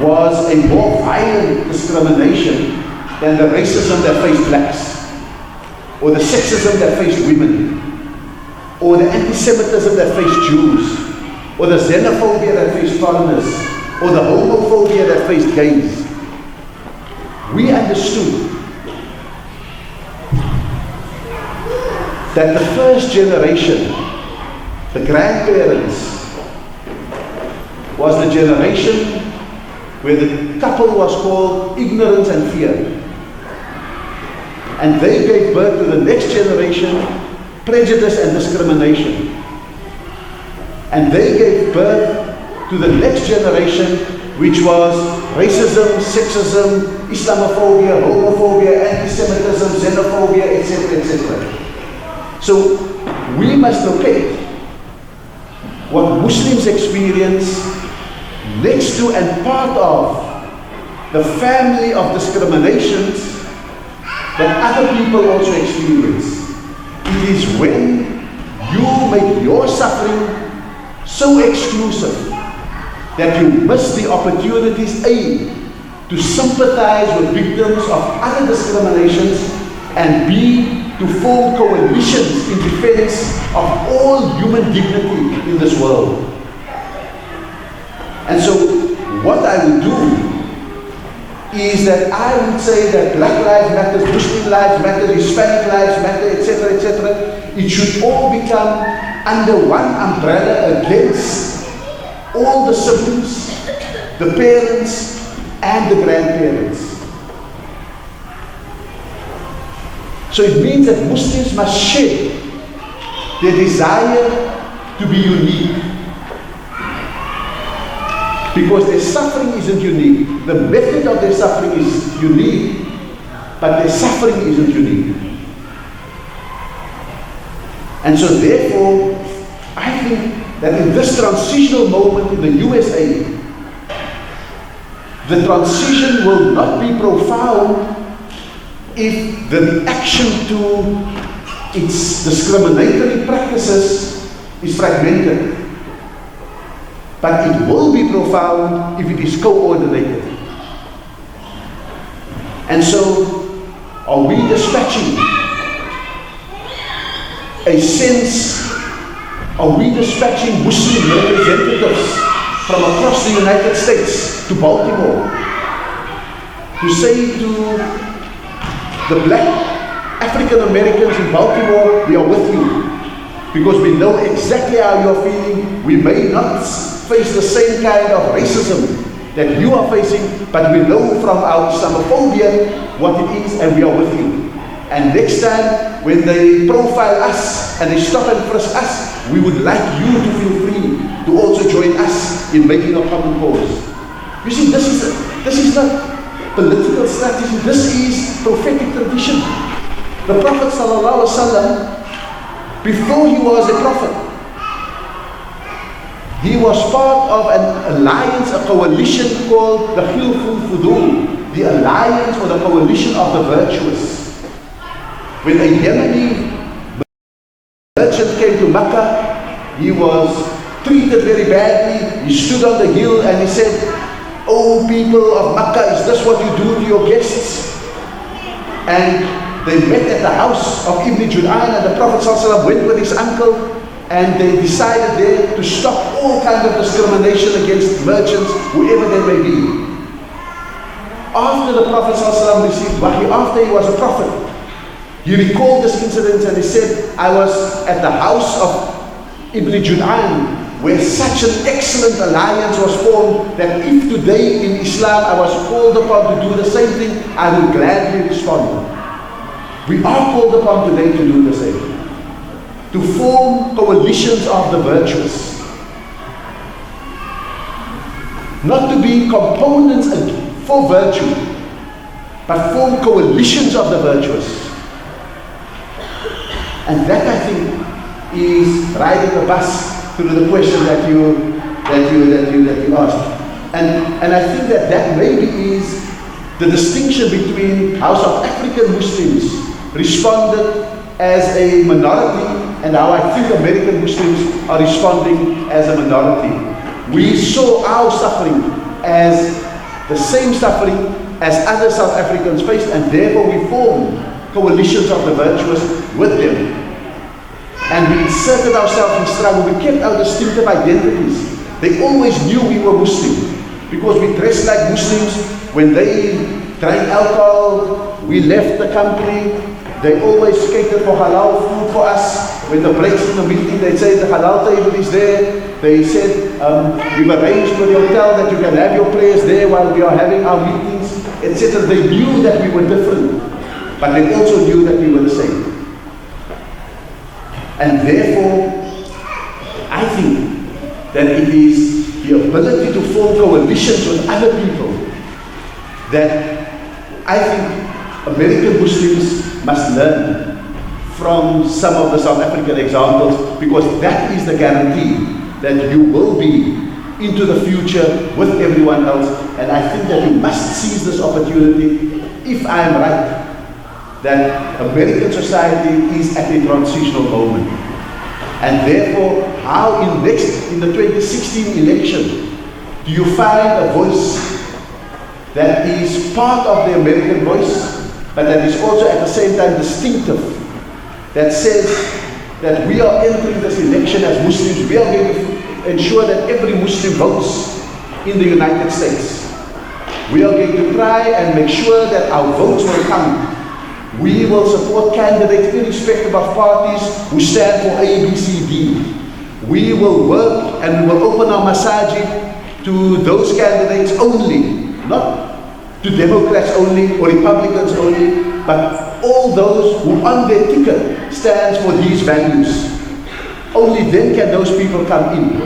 was a more violent discrimination than the racism that faced blacks, or the sexism that faced women, or the anti-Semitism that faced Jews, or the xenophobia that faced foreigners, or the homophobia that faced gays. We understood that the first generation, the grandparents, was the generation where the couple was called ignorance and fear. And they gave birth to the next generation, prejudice and discrimination. And they gave birth to the next generation, which was racism, sexism, Islamophobia, homophobia, anti-Semitism, xenophobia, etc., etc. So we must locate what Muslims experience next to and part of the family of discriminations that other people also experience. It is when you make your suffering so exclusive that you miss the opportunities, A, to sympathize with victims of other discriminations, and B, to form coalitions in defense of all human dignity in this world. And so what I would do is that I would say that Black Lives Matter, Muslim Lives Matter, Hispanic Lives Matter, etc., etc., it should all become under one umbrella against all the siblings, the parents, and the grandparents. So it means that Muslims must share their desire to be unique. Because their suffering isn't unique. The method of their suffering is unique, but their suffering isn't unique. And so therefore, I think that in this transitional moment in the USA, the transition will not be profound if the reaction to its discriminatory practices is fragmented. But it will be profound if it is coordinated. And so, are we dispatching a sense, are we dispatching Muslim representatives from across the United States to Baltimore to say to the black African Americans in Baltimore, we are with you, because we know exactly how you are feeling. We may not face the same kind of racism that you are facing, but we know from our Islamophobia what it is, and we are with you. And next time when they profile us and they stop and frisk us, we would like you to feel free to also join us in making a common cause. You see, this is not political strategy, this is prophetic tradition. The Prophet ﷺ, before he was a prophet, he was part of an alliance, a coalition called the Hilful Fudul, the alliance or the coalition of the virtuous. When a Yemeni merchant came to Mecca, he was treated very badly. He stood on the hill and he said, "Oh people of Mecca, is this what you do to your guests?" And they met at the house of Ibn Jud'an, and the Prophet ﷺ went with his uncle, and they decided there to stop all kinds of discrimination against merchants, whoever they may be. After the Prophet ﷺ received wahi, after he was a prophet, he recalled this incident and he said, "I was at the house of Ibn Jud'an, where such an excellent alliance was formed that if today in Islam I was called upon to do the same thing, I would gladly respond." We are called upon today to do the same, to form coalitions of the virtuous, not to be components for virtue, but form coalitions of the virtuous. And that, I think, is riding the bus through the question that you asked. And I think that maybe is the distinction between how South African Muslims responded as a minority and how I think American Muslims are responding as a minority. We saw our suffering as the same suffering as other South Africans faced, and therefore we formed coalitions of the virtuous with them. And we inserted ourselves in struggle. We kept our distinctive identities. They always knew we were Muslim because we dressed like Muslims. When they drank alcohol, we left the company. They always catered for halal food for us. When the breaks in the meeting, they say the halal table is there. They said, we've arranged for the hotel that you can have your prayers there while we are having our meetings, etc. They knew that we were different, but they also knew that we were the same. And therefore, I think that it is the ability to form coalitions with other people that I think American Muslims must learn from some of the South African examples, because that is the guarantee that you will be into the future with everyone else. And I think that you must seize this opportunity, if I am right, that American society is at a transitional moment. And therefore, how in the 2016 election do you find a voice that is part of the American voice, but that is also at the same time distinctive, that says that we are entering this election as Muslims. We are going to ensure that every Muslim votes in the United States. We are going to try and make sure that our votes will count. We will support candidates irrespective of parties who stand for A, B, C, D. We will work and we will open our masajid to those candidates only, not to Democrats only or Republicans only, but all those who on their ticket stands for these values. Only then can those people come in.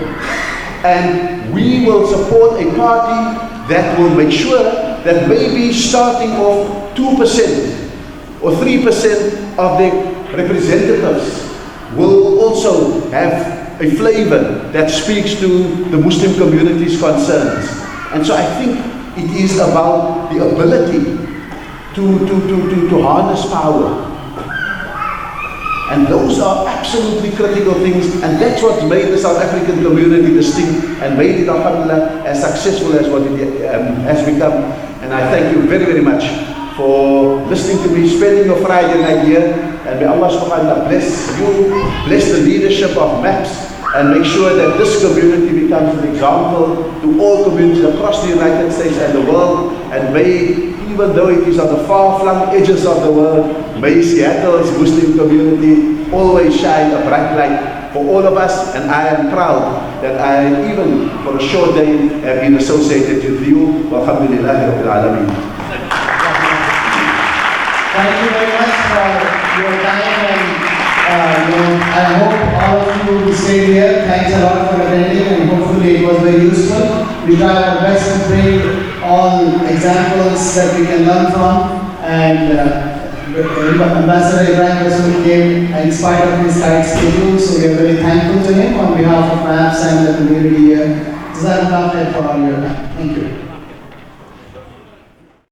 And we will support a party that will make sure that maybe starting off 2% or 3% of their representatives will also have a flavor that speaks to the Muslim community's concerns. And so I think it is about the ability to harness power. And those are absolutely critical things, and that's what made the South African community distinct and made it, alhamdulillah, as successful as what it has become. And I thank you very, very much for listening to me, spending your Friday night here, and may Allah subhanahu wa ta'ala bless you, bless the leadership of MAPS, and make sure that this community becomes an example to all communities across the United States and the world. And may, even though it is on the far-flung edges of the world, may Seattle's Muslim community always shine a bright light for all of us. And I am proud that I, even for a short day, have been associated with you. Walhamdulillahi Rabbil Alameen. Thank you very much for your time, and I hope all of you who stayed here. Thanks a lot for attending, and hopefully it was very useful. We try our best to bring all examples that we can learn from, and Ambassador Ebrahim Rasool came in spite of his tight schedule, so we are very thankful to him on behalf of MAPS and the community here. Jazakallah khair for all your time. Thank you.